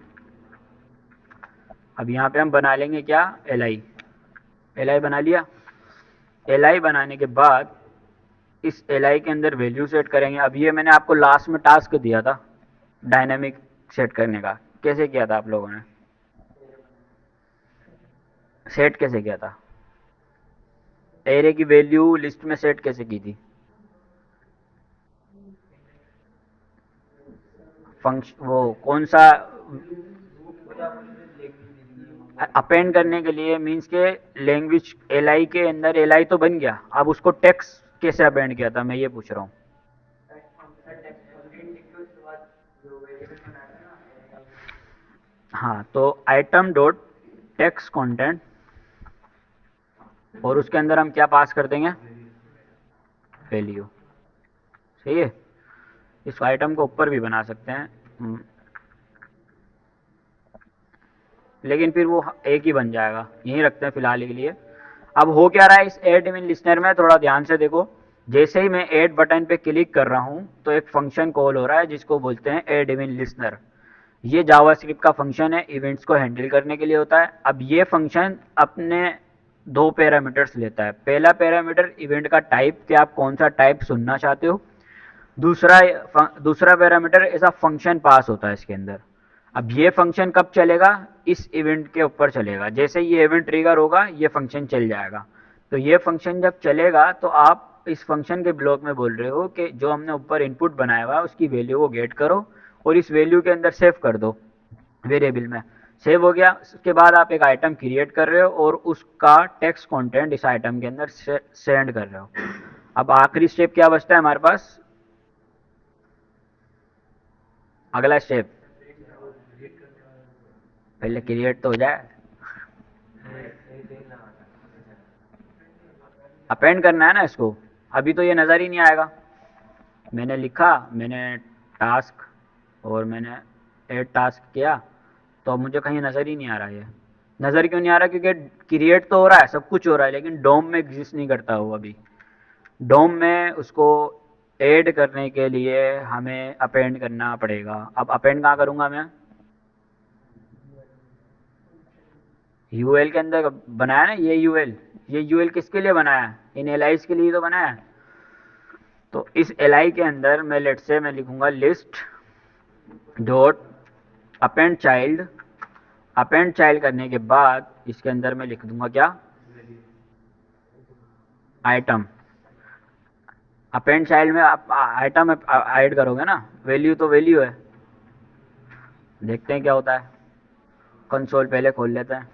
अब यहाँ पे हम बना लेंगे क्या? L I. एल आई बना लिया। एल आई बनाने के बाद इस एल के अंदर वैल्यू सेट करेंगे। अब ये मैंने आपको लास्ट में टास्क दिया था डायनामिक सेट करने का, कैसे किया था आप लोगों ने? सेट कैसे किया था? एरे की वैल्यू लिस्ट में सेट कैसे की थी? फंक्शन वो कौन सा अपेंड करने के लिए, मीन्स के लैंग्वेज एल के अंदर एल तो बन गया, अब उसको टेक्स्ट कैसे अपेंड किया था मैं ये पूछ रहा हूँ। हाँ, तो आइटम डॉट टेक्स्ट कंटेंट, और उसके अंदर हम क्या पास कर देंगे? वैल्यू। सही है। इस आइटम को ऊपर भी बना सकते हैं, लेकिन फिर वो एक ही बन जाएगा, यहीं रखते हैं फिलहाल के लिए। अब हो क्या रहा है इस ऐड इवन लिस्नर में, थोड़ा ध्यान से देखो। जैसे ही मैं ऐड बटन पे क्लिक कर रहा हूँ तो एक फंक्शन कॉल हो रहा है जिसको बोलते हैं ऐड इवन लिस्नर। ये जावास्क्रिप्ट का फंक्शन है, इवेंट्स को हैंडल करने के लिए होता है। अब ये फंक्शन अपने दो पैरामीटर्स लेता है। पहला पैरामीटर इवेंट का टाइप, कि आप कौन सा टाइप सुनना चाहते हो। दूसरा दूसरा पैरामीटर ऐसा फंक्शन पास होता है इसके अंदर। अब ये फंक्शन कब चलेगा? इस इवेंट के ऊपर चलेगा। जैसे ये इवेंट ट्रिगर होगा ये फंक्शन चल जाएगा। तो ये फंक्शन जब चलेगा तो आप इस फंक्शन के ब्लॉक में बोल रहे हो कि जो हमने ऊपर इनपुट बनाया हुआ है उसकी वैल्यू को गेट करो और इस वैल्यू के अंदर सेव कर दो वेरिएबल में। सेव हो गया, उसके बाद आप एक आइटम क्रिएट कर रहे हो और उसका टेक्स्ट कंटेंट इस आइटम के अंदर सेंड कर रहे हो। अब आखिरी स्टेप क्या बचता है हमारे पास? अगला स्टेप पहले क्रिएट तो हो जाए, अपेंड करना है ना इसको। अभी तो ये नज़र ही नहीं आएगा। मैंने लिखा, मैंने टास्क और मैंने ऐड टास्क किया, तो अब मुझे कहीं नज़र ही नहीं आ रहा है। ये नज़र क्यों नहीं आ रहा? क्योंकि क्रिएट तो हो रहा है, सब कुछ हो रहा है, लेकिन डोम में एग्जिस्ट नहीं करता वो अभी। डोम में उसको ऐड करने के लिए हमें अपेंड करना पड़ेगा। अब अपेंड कहाँ करूँगा मैं? यूएल के अंदर बनाया ना ये यूएल किसके लिए बनाया है? इन एलाइज के लिए तो बनाया है। तो इस एल के अंदर मैं लेट से मैं लिखूंगा list dot append child. Append child करने के बाद इसके अंदर मैं लिख दूंगा क्या? आइटम। अपेंड चाइल्ड में आप आइटम ऐड करोगे ना, वैल्यू तो वैल्यू है। देखते हैं क्या होता है। कंसोल पहले खोल लेते हैं।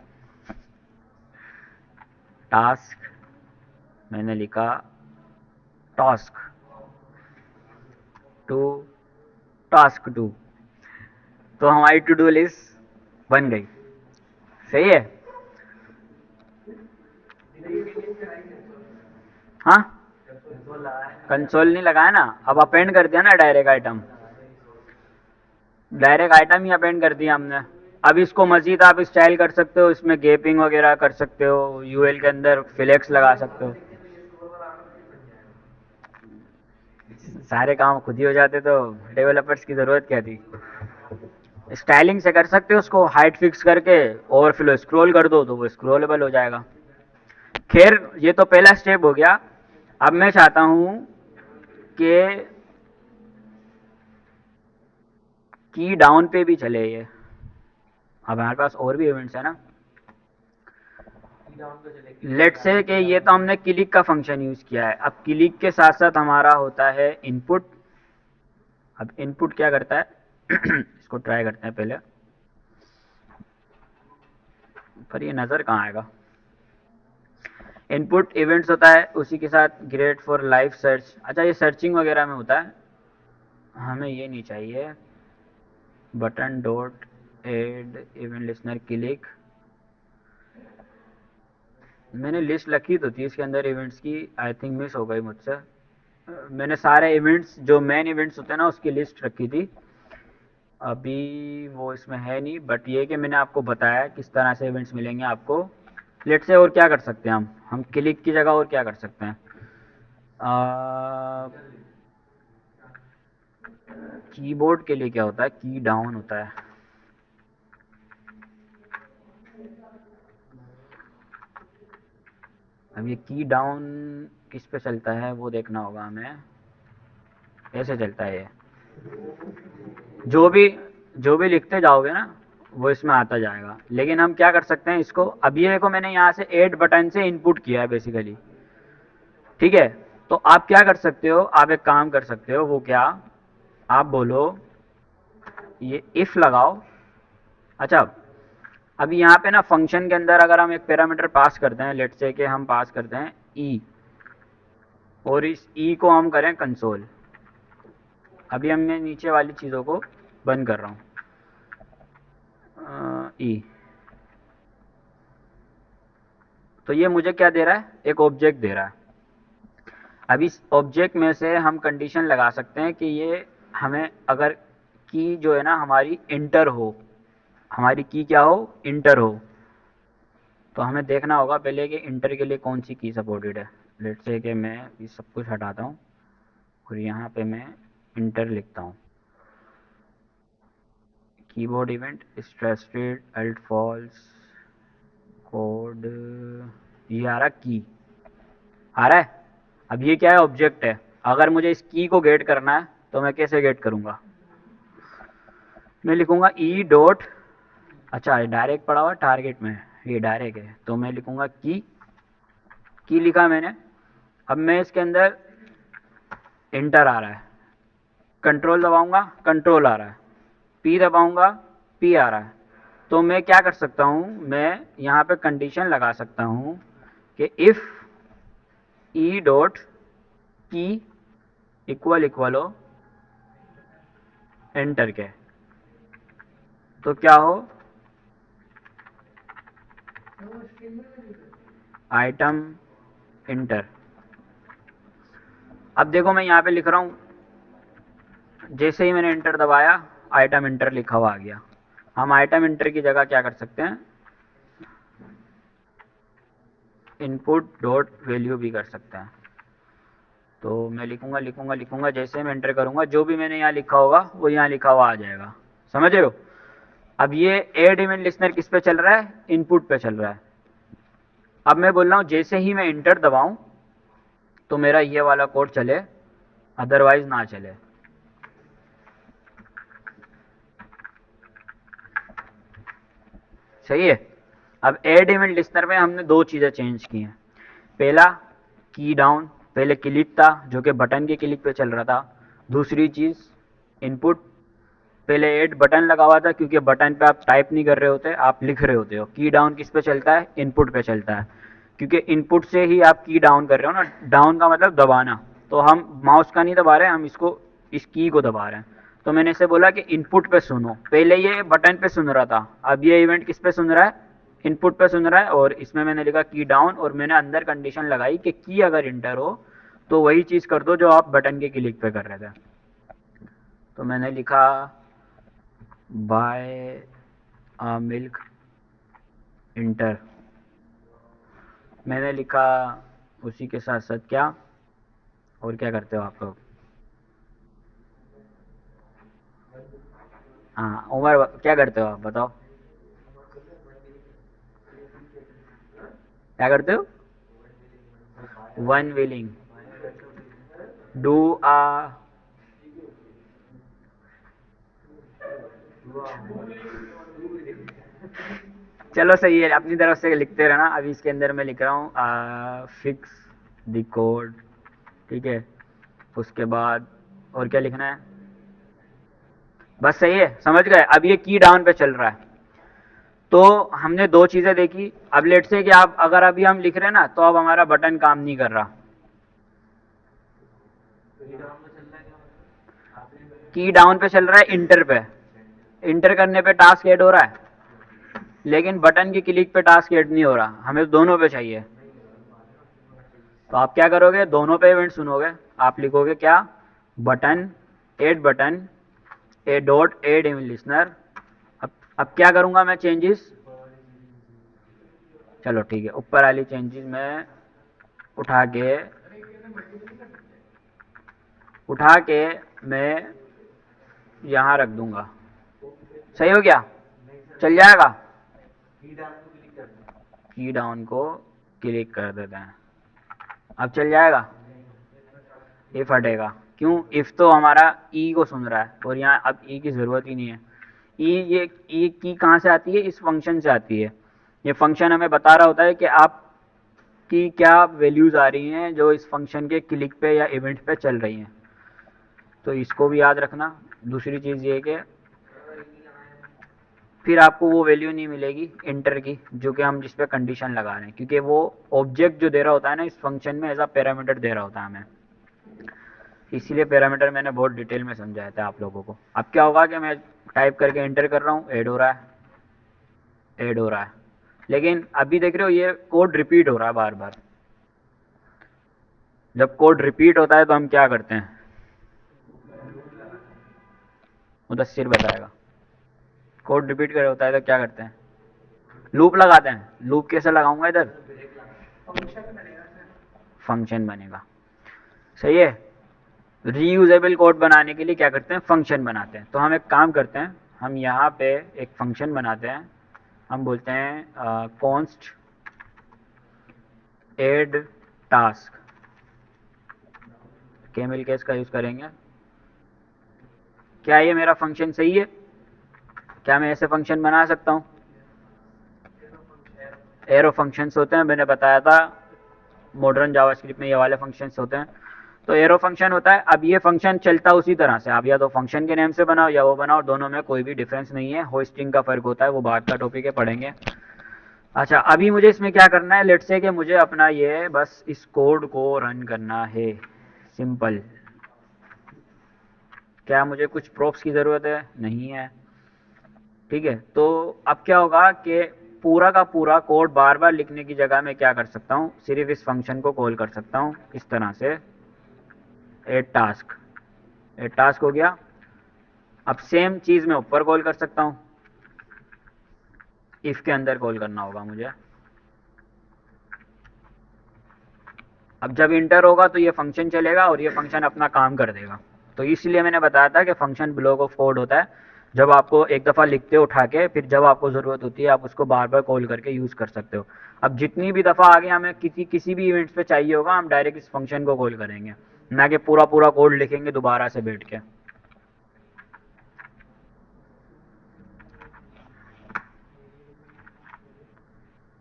टास्क मैंने लिखा टास्क टू, टास्क टू, तो हमारी टू डू लिस्ट बन गई। सही है। हाँ, कंसोल नहीं लगाया ना, अब अपेंड कर दिया ना डायरेक्ट आइटम। डायरेक्ट आइटम ही अपेंड कर दिया हमने। अब इसको मजीद आप स्टाइल कर सकते हो, इसमें गेपिंग वगैरह कर सकते हो, यूएल के अंदर फ्लेक्स लगा सकते हो। सारे काम खुद ही हो जाते तो डेवलपर्स की ज़रूरत क्या थी। स्टाइलिंग से कर सकते हो उसको, हाइट फिक्स करके और फिर स्क्रॉल कर दो तो वो स्क्रॉलेबल हो जाएगा। खैर, ये तो पहला स्टेप हो गया। अब मैं चाहता हूँ कि की डाउन पे भी चले ये। अब हमारे पास और भी इवेंट्स है ना। लेट से कि ये तो हमने क्लिक का फंक्शन यूज़ किया है। अब क्लिक के साथ साथ हमारा होता है इनपुट। अब इनपुट क्या करता है? इसको ट्राई करते हैं पहले, पर ये नज़र कहाँ आएगा। इनपुट इवेंट्स होता है, उसी के साथ ग्रेड फॉर लाइव सर्च। अच्छा, ये सर्चिंग वगैरह में होता है, हमें ये नहीं चाहिए। Button dot add event listener click. मैंने लिस्ट रखी तो थी इसके अंदर इवेंट्स की, आई थिंक मिस हो गई मुझसे। मैंने सारे इवेंट्स जो मेन इवेंट्स होते हैं ना उसकी लिस्ट रखी थी। अभी वो इसमें है नहीं, बट ये कि मैंने आपको बताया किस तरह से इवेंट्स मिलेंगे आपको। लेट से और क्या कर सकते हैं हम क्लिक की जगह और क्या कर सकते हैं? कीबोर्ड के लिए क्या होता है? की डाउन होता है। अब ये की डाउन किस पे चलता है वो देखना होगा हमें। ऐसे चलता है ये, जो भी जो भी लिखते जाओगे ना वो इसमें आता जाएगा। लेकिन हम क्या कर सकते हैं इसको, अब ये देखो मैंने यहाँ से ऐड बटन से इनपुट किया है बेसिकली, ठीक है। तो आप क्या कर सकते हो, आप एक काम कर सकते हो, वो क्या, आप बोलो ये इफ लगाओ। अच्छा, अभी यहाँ पे ना फंक्शन के अंदर अगर हम एक पैरामीटर पास करते हैं, लेट्स से कि हम पास करते हैं ई, और इस ई को हम करें कंसोल। अभी हम मैं नीचे वाली चीज़ों को बंद कर रहा हूँ, ई। तो ये मुझे क्या दे रहा है, एक ऑब्जेक्ट दे रहा है। अब इस ऑब्जेक्ट में से हम कंडीशन लगा सकते हैं कि ये हमें अगर की जो है ना हमारी इंटर हो, हमारी की क्या हो, इंटर हो, तो हमें देखना होगा पहले कि इंटर के लिए कौन सी की सपोर्टेड है। लेट्स से कि मैं ये सब कुछ हटाता हूँ और यहाँ पे मैं इंटर लिखता हूँ। कीबोर्ड इवेंट स्ट्रेस्टेड अल्ट फॉल्स कोड, ये आ रहा की, आ रहा है। अब ये क्या है, ऑब्जेक्ट है। अगर मुझे इस की को गेट करना है तो मैं कैसे गेट करूँगा, मैं लिखूँगा ई डॉट, अच्छा डायरेक्ट पड़ा हुआ टारगेट में, ये डायरेक्ट है, तो मैं लिखूँगा की लिखा मैंने। अब मैं इसके अंदर इंटर आ रहा है, कंट्रोल दबाऊंगा कंट्रोल आ रहा है, पी दबाऊंगा पी आ रहा है। तो मैं क्या कर सकता हूँ, मैं यहाँ पे कंडीशन लगा सकता हूँ कि इफ़ ई डॉट की इक्वल इक्वल हो एंटर के, तो क्या हो, आइटम इंटर। अब देखो मैं यहाँ पे लिख रहा हूँ, जैसे ही मैंने इंटर दबाया आइटम इंटर लिखा हुआ आ गया। हम आइटम इंटर की जगह क्या कर सकते हैं, इनपुट डॉट वैल्यू भी कर सकते हैं। तो मैं लिखूंगा लिखूंगा लिखूंगा, जैसे मैं एंटर करूंगा जो भी मैंने यहाँ लिखा होगा वो यहाँ लिखा हुआ आ जाएगा, समझ रहे हो। अब ये एड इवेंट लिस्नर किस पे चल रहा है, इनपुट पे चल रहा है। अब मैं बोल रहा हूँ जैसे ही मैं इंटर दबाऊं तो मेरा ये वाला कोड चले, अदरवाइज ना चले। सही है। अब एड इवेंट लिस्नर में हमने दो चीज़ें चेंज की हैं। पहला, की डाउन, पहले क्लिक था जो कि बटन के क्लिक पे चल रहा था। दूसरी चीज़ इनपुट, पहले ऐड बटन लगा हुआ था क्योंकि बटन पे आप टाइप नहीं कर रहे होते, आप लिख रहे होते हो। की डाउन किस पे चलता है, इनपुट पे चलता है, क्योंकि इनपुट से ही आप की डाउन कर रहे हो ना, डाउन का मतलब दबाना। तो हम माउस का नहीं दबा रहे हैं, हम इसको इस की को दबा रहे हैं। तो मैंने इसे बोला कि इनपुट पे सुनो, पहले ये बटन पे सुन रहा था, अब ये इवेंट किस पे सुन रहा है, इनपुट पे सुन रहा है। और इसमें मैंने लिखा की डाउन, और मैंने अंदर कंडीशन लगाई कि की अगर इंटर हो तो वही चीज़ कर दो जो आप बटन के क्लिक पे कर रहे थे। तो मैंने लिखा बाय मिल्क इंटर, मैंने लिखा उसी के साथ साथ क्या, और क्या करते हो आप लोग, हाँ उमर क्या करते हो आप बताओ, क्या करते हो, वन विलिंग डू आ, चलो सही है, अपनी तरफ से लिखते रहना। अभी इसके अंदर मैं लिख रहा हूँ फिक्स द कोड, ठीक है। उसके बाद और क्या लिखना है, बस सही है, समझ गए। अब ये की डाउन पे चल रहा है। तो हमने दो चीज़ें देखी। अब लेट से कि आप अगर अभी हम लिख रहे हैं ना तो अब हमारा बटन काम नहीं कर रहा, की डाउन पे चल रहा है, इंटर पे, इंटर करने पे टास्क ऐड हो रहा है, लेकिन बटन की क्लिक पे टास्क ऐड नहीं हो रहा, हमें दोनों पे चाहिए। तो आप क्या करोगे, दोनों पे इवेंट सुनोगे, आप लिखोगे क्या, button a dot add event listener. अब क्या करूंगा मैं चेंजेस, चलो ठीक है, ऊपर वाली चेंजेस मैं उठा के मैं यहाँ रख दूंगा, सही हो गया, चल जाएगा। की डाउन को क्लिक कर देते हैं, अब चल जाएगा? इफ हटेगा क्यों? इफ तो हमारा ई को सुन रहा है और यहाँ अब ई की ज़रूरत ही नहीं है। ई, ये ई की कहाँ से आती है? इस फंक्शन से आती है। ये फंक्शन हमें बता रहा होता है कि आप की क्या वैल्यूज़ आ रही हैं जो इस फंक्शन के क्लिक पे या इवेंट पे चल रही हैं। तो इसको भी याद रखना। दूसरी चीज़ ये कि फिर आपको वो वैल्यू नहीं मिलेगी इंटर की, जो कि हम जिस पे कंडीशन लगा रहे हैं, क्योंकि वो ऑब्जेक्ट जो दे रहा होता है ना इस फंक्शन में एज अ पैरामीटर दे रहा होता है हमें। इसीलिए पैरामीटर मैंने बहुत डिटेल में समझाया था आप लोगों को। अब क्या होगा कि मैं टाइप करके एंटर कर रहा हूँ, ऐड हो रहा है, ऐड हो रहा है। लेकिन अभी देख रहे हो ये कोड रिपीट हो रहा है बार बार। जब कोड रिपीट होता है तो हम क्या करते हैं? मुदस्सिर बताएगा। कोड रिपीट कर होता है तो क्या करते हैं? लूप लगाते हैं। लूप कैसे लगाऊंगा इधर? फंक्शन बनेगा। सही है। रीयूजेबल कोड बनाने के लिए क्या करते हैं? फंक्शन बनाते हैं। तो हम एक काम करते हैं, हम यहाँ पे एक फंक्शन बनाते हैं। हम बोलते हैं const add task, camel case का यूज़ करेंगे। क्या ये मेरा फंक्शन सही है? क्या मैं ऐसे फंक्शन बना सकता हूँ? एरो फंक्शंस होते हैं, मैंने बताया था मॉडर्न जावास्क्रिप्ट में ये वाले फंक्शंस होते हैं। तो एरो फंक्शन होता है। अब ये फंक्शन चलता उसी तरह से, आप या तो फंक्शन के नेम से बनाओ या वो बनाओ, दोनों में कोई भी डिफरेंस नहीं है। होस्टिंग का फ़र्क होता है, वो बाद का टॉपिक है, पढ़ेंगे। अच्छा, अभी मुझे इसमें क्या करना है? लेट्स से कि मुझे अपना ये बस इस कोड को रन करना है, सिंपल। क्या मुझे कुछ प्रोप्स की ज़रूरत है? नहीं है। ठीक है, तो अब क्या होगा कि पूरा का पूरा कोड बार बार लिखने की जगह मैं क्या कर सकता हूँ? सिर्फ इस फंक्शन को कॉल कर सकता हूँ इस तरह से, एड टास्क। एड टास्क हो गया। अब सेम चीज़ मैं ऊपर कॉल कर सकता हूँ, इफ़ के अंदर कॉल करना होगा मुझे। अब जब इंटर होगा तो ये फंक्शन चलेगा और ये फंक्शन अपना काम कर देगा। तो इसलिए मैंने बताया था कि फंक्शन ब्लॉक ऑफ कोड होता है। जब आपको एक दफ़ा लिखते हो उठा के, फिर जब आपको ज़रूरत होती है आप उसको बार बार कॉल करके यूज़ कर सकते हो। अब जितनी भी दफ़ा आगे हमें किसी भी इवेंट्स पे चाहिए होगा, हम डायरेक्ट इस फंक्शन को कॉल करेंगे, ना कि पूरा पूरा कोड लिखेंगे दोबारा से बैठ के।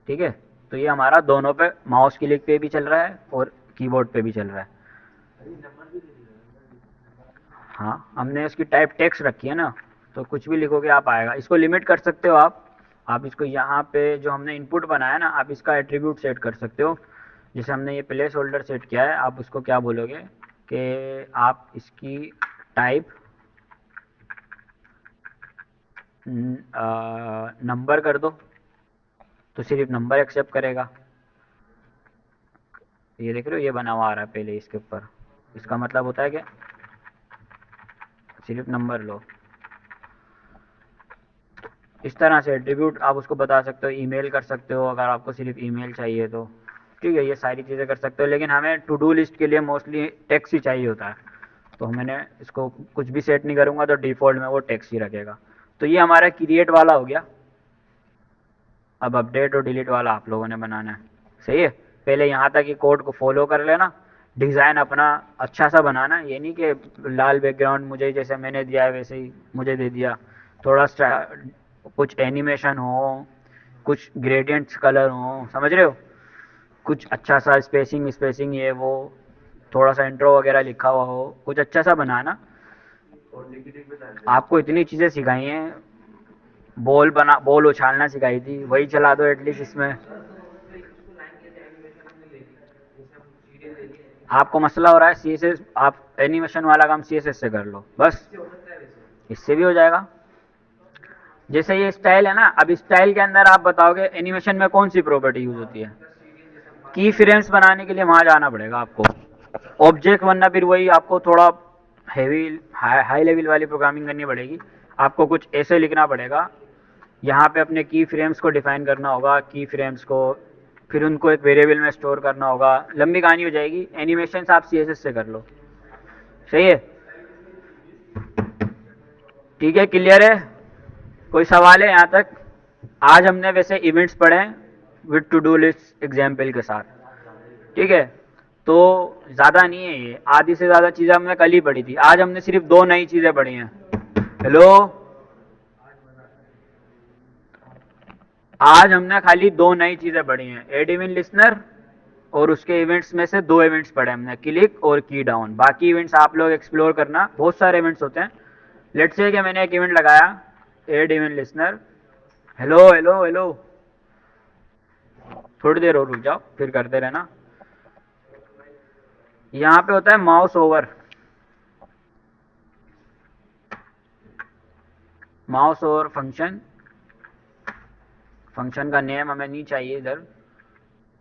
ठीक है, तो ये हमारा दोनों पे, माउस क्लिक पे भी चल रहा है और कीबोर्ड पे भी चल रहा है। हाँ, हमने इसकी टाइप टेक्स्ट रखी है ना, तो कुछ भी लिखोगे आप आएगा। इसको लिमिट कर सकते हो आप इसको यहाँ पे जो हमने इनपुट बनाया ना, आप इसका एट्रीब्यूट सेट कर सकते हो। जैसे हमने ये प्लेस होल्डर सेट किया है, आप उसको क्या बोलोगे कि आप इसकी टाइप नंबर कर दो, तो सिर्फ नंबर एक्सेप्ट करेगा। ये देख रहे हो, ये बना हुआ आ रहा है पहले इसके ऊपर। इसका मतलब होता है कि सिर्फ नंबर लो। इस तरह से एट्रीब्यूट आप उसको बता सकते हो। ईमेल कर सकते हो अगर आपको सिर्फ ईमेल चाहिए तो। ठीक है, ये सारी चीज़ें कर सकते हो, लेकिन हमें टू डू लिस्ट के लिए मोस्टली टेक्स्ट ही चाहिए होता है। तो मैंने इसको कुछ भी सेट नहीं करूँगा, तो डिफ़ॉल्ट में वो टेक्स्ट ही रखेगा। तो ये हमारा क्रिएट वाला हो गया। अब अपडेट और डिलीट वाला आप लोगों ने बनाना है। सही है, पहले यहाँ तक ही कोड को फॉलो कर लेना। डिज़ाइन अपना अच्छा सा बनाना, ये नहीं कि लाल बैकग्राउंड मुझे जैसे मैंने दिया है वैसे ही मुझे दे दिया। थोड़ा कुछ एनिमेशन हो, कुछ ग्रेडियंट्स कलर हो, समझ रहे हो? कुछ अच्छा सा स्पेसिंग स्पेसिंग ये वो, थोड़ा सा इंट्रो वगैरह लिखा हुआ हो, कुछ अच्छा सा बनाना। आपको इतनी चीज़ें सिखाई हैं, बॉल उछालना सिखाई थी, वही चला दो एटलीस्ट इसमें। आपको मसला हो रहा है CSS, आप एनिमेशन वाला काम CSS से कर लो बस, इससे भी हो जाएगा। जैसे ये स्टाइल है ना, अब स्टाइल के अंदर आप बताओगे एनिमेशन में कौन सी प्रॉपर्टी यूज होती है? की फ्रेम्स बनाने के लिए वहां जाना पड़ेगा आपको, ऑब्जेक्ट, वरना फिर वही आपको थोड़ा हैवी हाई लेवल वाली प्रोग्रामिंग करनी पड़ेगी। आपको कुछ ऐसे लिखना पड़ेगा, यहाँ पे अपने की फ्रेम्स को डिफाइन करना होगा, की फ्रेम्स को, फिर उनको एक वेरिएबल में स्टोर करना होगा। लंबी कहानी हो जाएगी। एनिमेशन आप CSS से कर लो। सही है, ठीक है, क्लियर है? कोई सवाल है यहाँ तक? आज हमने वैसे इवेंट्स पढ़े with two do list example के साथ। ठीक है, तो ज़्यादा नहीं है ये, आधी से ज़्यादा चीज़ें हमने कल ही पढ़ी थी, आज हमने सिर्फ 2 नई चीज़ें पढ़ी हैं। हेलो, आज हमने खाली 2 नई चीज़ें पढ़ी हैं, एड इवन लिसनर और उसके इवेंट्स में से 2 इवेंट्स पढ़े हमने, क्लिक और की डाउन। बाकी इवेंट्स आप लोग एक्सप्लोर करना, बहुत सारे इवेंट्स होते हैं। लेट्स से कि मैंने एक इवेंट लगाया, add event listener. Hello hello hello, थोड़ी देर और रुक जाओ, फिर करते रहना। यहाँ पे होता है mouse over. Mouse over function, function का नेम हमें नहीं चाहिए इधर,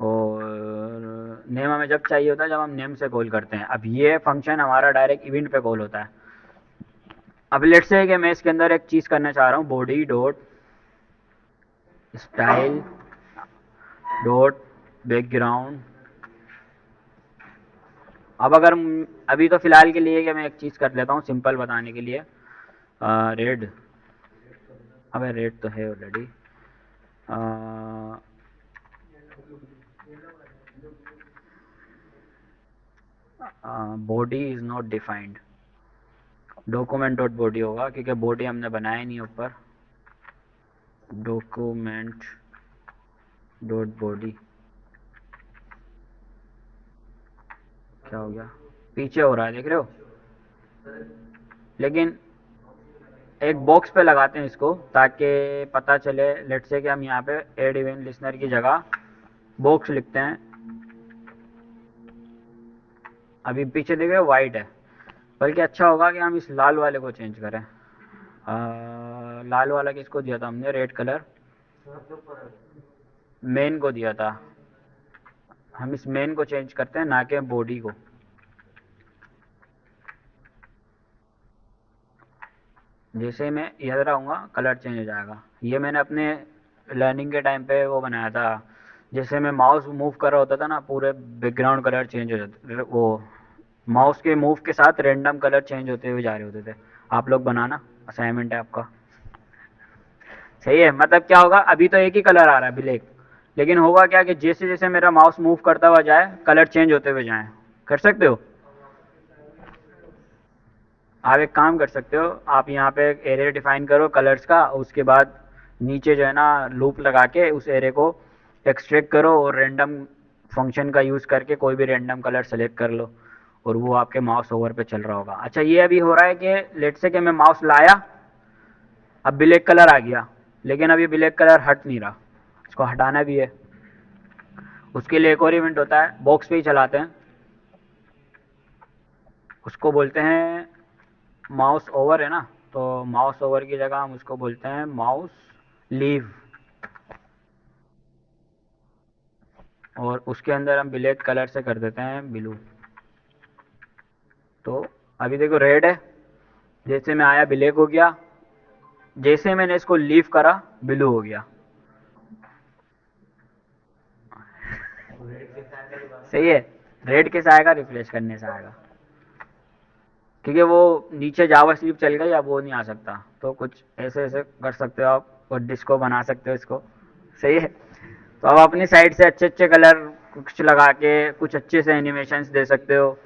और नेम हमें जब चाहिए होता है जब हम नेम से कॉल करते हैं। अब ये फंक्शन हमारा डायरेक्ट इवेंट पे कॉल होता है। अब लेट्स से कि मैं इसके अंदर एक चीज़ करना चाह रहा हूँ, body dot style dot background. अब अगर अभी तो फ़िलहाल के लिए कि मैं एक चीज़ कर लेता हूँ सिंपल बताने के लिए, रेड। अबे रेड तो है already. Body is not defined, document dot body होगा क्योंकि बॉडी हमने बनाया नहीं ऊपर। डॉक्यूमेंट डॉट बॉडी, क्या हो गया, पीछे हो रहा है देख रहे हो। लेकिन एक बॉक्स पे लगाते हैं इसको ताकि पता चले। लेट्स से कि हम यहाँ पे एड इवेंट लिसनर की जगह बॉक्स लिखते हैं। अभी पीछे देख रहे हो वाइट है, बल्कि अच्छा होगा कि हम इस लाल वाले को चेंज करें। लाल वाला किसको दिया था हमने, रेड कलर मेन को दिया था। हम इस मेन को चेंज करते हैं, ना कि बॉडी को। जैसे मैं इधर रहूँगा कलर चेंज हो जाएगा। ये मैंने अपने लर्निंग के टाइम पे वो बनाया था, जैसे मैं माउस मूव कर रहा होता था ना, पूरे बैकग्राउंड कलर चेंज हो जाते, वो माउस के मूव के साथ रैंडम कलर चेंज होते हुए जा रहे होते थे। आप लोग बनाना, असाइनमेंट है आपका। सही है, मतलब क्या होगा, अभी तो एक ही कलर आ रहा है ब्लैक, लेकिन होगा क्या कि जैसे जैसे मेरा माउस मूव करता हुआ जाए कलर चेंज होते हुए जाए। कर सकते हो आप, एक काम कर सकते हो, आप यहाँ पे एक एरे डिफाइन करो कलर्स का, उसके बाद नीचे जो है ना लूप लगा के उस एरे को एक्सट्रैक्ट करो और रैंडम फंक्शन का यूज़ करके कोई भी रैंडम कलर सेलेक्ट कर लो और वो आपके माउस ओवर पे चल रहा होगा। अच्छा, ये अभी हो रहा है कि लेट से कि मैं माउस लाया, अब ब्लैक कलर आ गया, लेकिन अभी ब्लैक कलर हट नहीं रहा, इसको हटाना भी है। उसके लिए एक और इवेंट होता है, बॉक्स पे ही चलाते हैं, उसको बोलते हैं माउस ओवर, है ना। तो माउस ओवर की जगह हम उसको बोलते हैं माउस लीव, और उसके अंदर हम ब्लैक कलर से कर देते हैं ब्लू। तो अभी देखो रेड है, जैसे मैं आया ब्लैक हो गया, जैसे मैंने इसको लीव करा ब्लू हो गया। सही है, रेड कैसे आएगा, रिफ्रेश करने से आएगा, क्योंकि वो नीचे जावा स्क्रिप्ट चल गई, अब वो नहीं आ सकता। तो कुछ ऐसे ऐसे कर सकते हो आप, और डिस्को बना सकते हो इसको। सही है, तो आप अपनी साइड से अच्छे अच्छे कलर कुछ लगा के कुछ अच्छे से एनिमेशंस दे सकते हो।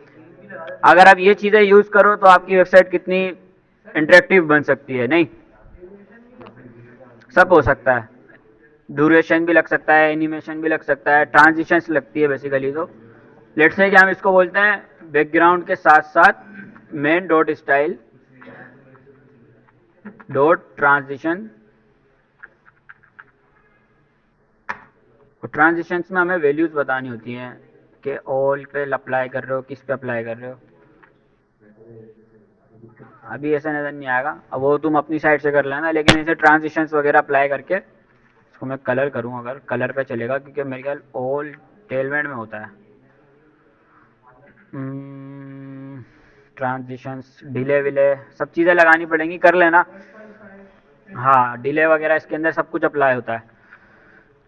अगर आप ये चीज़ें यूज़ करो तो आपकी वेबसाइट कितनी इंटरेक्टिव बन सकती है, नहीं सब हो सकता है। ड्यूरेशन भी लग सकता है, एनिमेशन भी लग सकता है, ट्रांजिशंस लगती है बेसिकली। तो लेट्स से कि हम इसको बोलते हैं बैकग्राउंड के साथ साथ main dot style dot transition. और ट्रांजिशंस में हमें वैल्यूज़ बतानी होती हैं कि ऑल पे अप्लाई कर रहे हो, किस पे अप्लाई कर रहे हो। अभी ऐसा नज़र नहीं आएगा, अब वो तुम अपनी साइड से कर लेना, लेकिन ऐसे ट्रांजिशंस वगैरह अप्लाई करके इसको मैं कलर करूँ, अगर कलर पे चलेगा, क्योंकि मेरे ख्याल ऑल टेलमेंट में होता है। ट्रांजिशंस, डिले विले सब चीज़ें लगानी पड़ेंगी, कर लेना। हाँ, डिले वगैरह इसके अंदर सब कुछ अप्लाई होता है।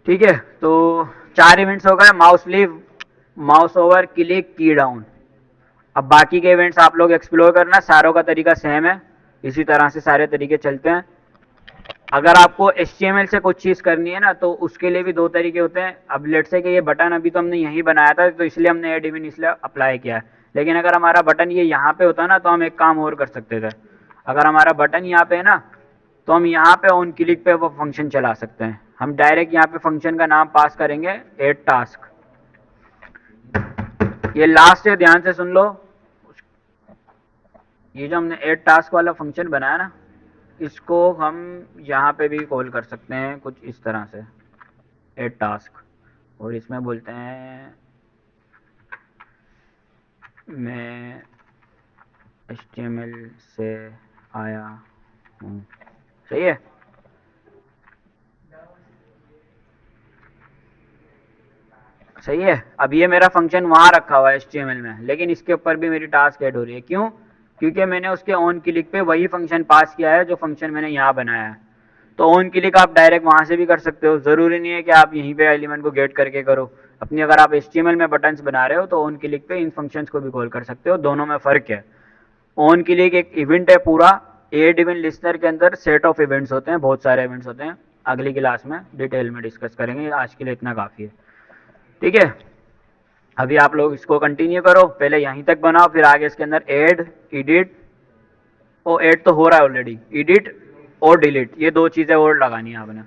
ठीक है, तो 4 इवेंट्स हो गए, mouse leave, mouse over, click, की डाउन। अब बाकी के इवेंट्स आप लोग एक्सप्लोर करना, सारों का तरीका सेम है, इसी तरह से सारे तरीके चलते हैं। अगर आपको HTML से कुछ चीज़ करनी है ना, तो उसके लिए भी दो तरीके होते हैं। अब लेट्स से कि ये बटन अभी तो हमने यहीं बनाया था, तो इसलिए हमने एड इवन इसलिए अप्लाई किया है। लेकिन अगर हमारा बटन ये यहाँ पे होता ना, तो हम एक काम और कर सकते थे। अगर हमारा बटन यहाँ पे है ना, तो हम यहाँ पे ऑन क्लिक पे वो फंक्शन चला सकते हैं। हम डायरेक्ट यहाँ पे फंक्शन का नाम पास करेंगे एड टास्क। ये लास्ट है, ध्यान से सुन लो। ये जो हमने एड टास्क वाला फंक्शन बनाया ना, इसको हम यहाँ पे भी कॉल कर सकते हैं कुछ इस तरह से, एड टास्क। और इसमें बोलते हैं मैं HTML से आया हूँ। सही है। सही है। अब ये मेरा फंक्शन वहाँ रखा हुआ है HTML में, लेकिन इसके ऊपर भी मेरी टास्क ऐड हो रही है। क्यों? क्योंकि मैंने उसके ऑन क्लिक पे वही फंक्शन पास किया है जो फंक्शन मैंने यहाँ बनाया है। तो ऑन क्लिक आप डायरेक्ट वहाँ से भी कर सकते हो, ज़रूरी नहीं है कि आप यहीं पे एलिमेंट को गेट करके करो। अपनी अगर आप HTML में बटन्स बना रहे हो तो ऑन क्लिक पे इन फंक्शंस को भी कॉल कर सकते हो। दोनों में फ़र्क है। ऑन क्लिक एक इवेंट है पूरा। एड इवेंट लिस्टनर के अंदर सेट ऑफ इवेंट्स होते हैं, बहुत सारे इवेंट्स होते हैं। अगली क्लास में डिटेल में डिस्कस करेंगे, आज के लिए इतना काफ़ी है। ठीक है। अभी आप लोग इसको कंटिन्यू करो, पहले यहीं तक बनाओ, फिर आगे इसके अंदर एड, एडिट, ओ एड तो हो रहा है ऑलरेडी, एडिट और डिलीट, ये दो चीज़ें और लगानी है आपने।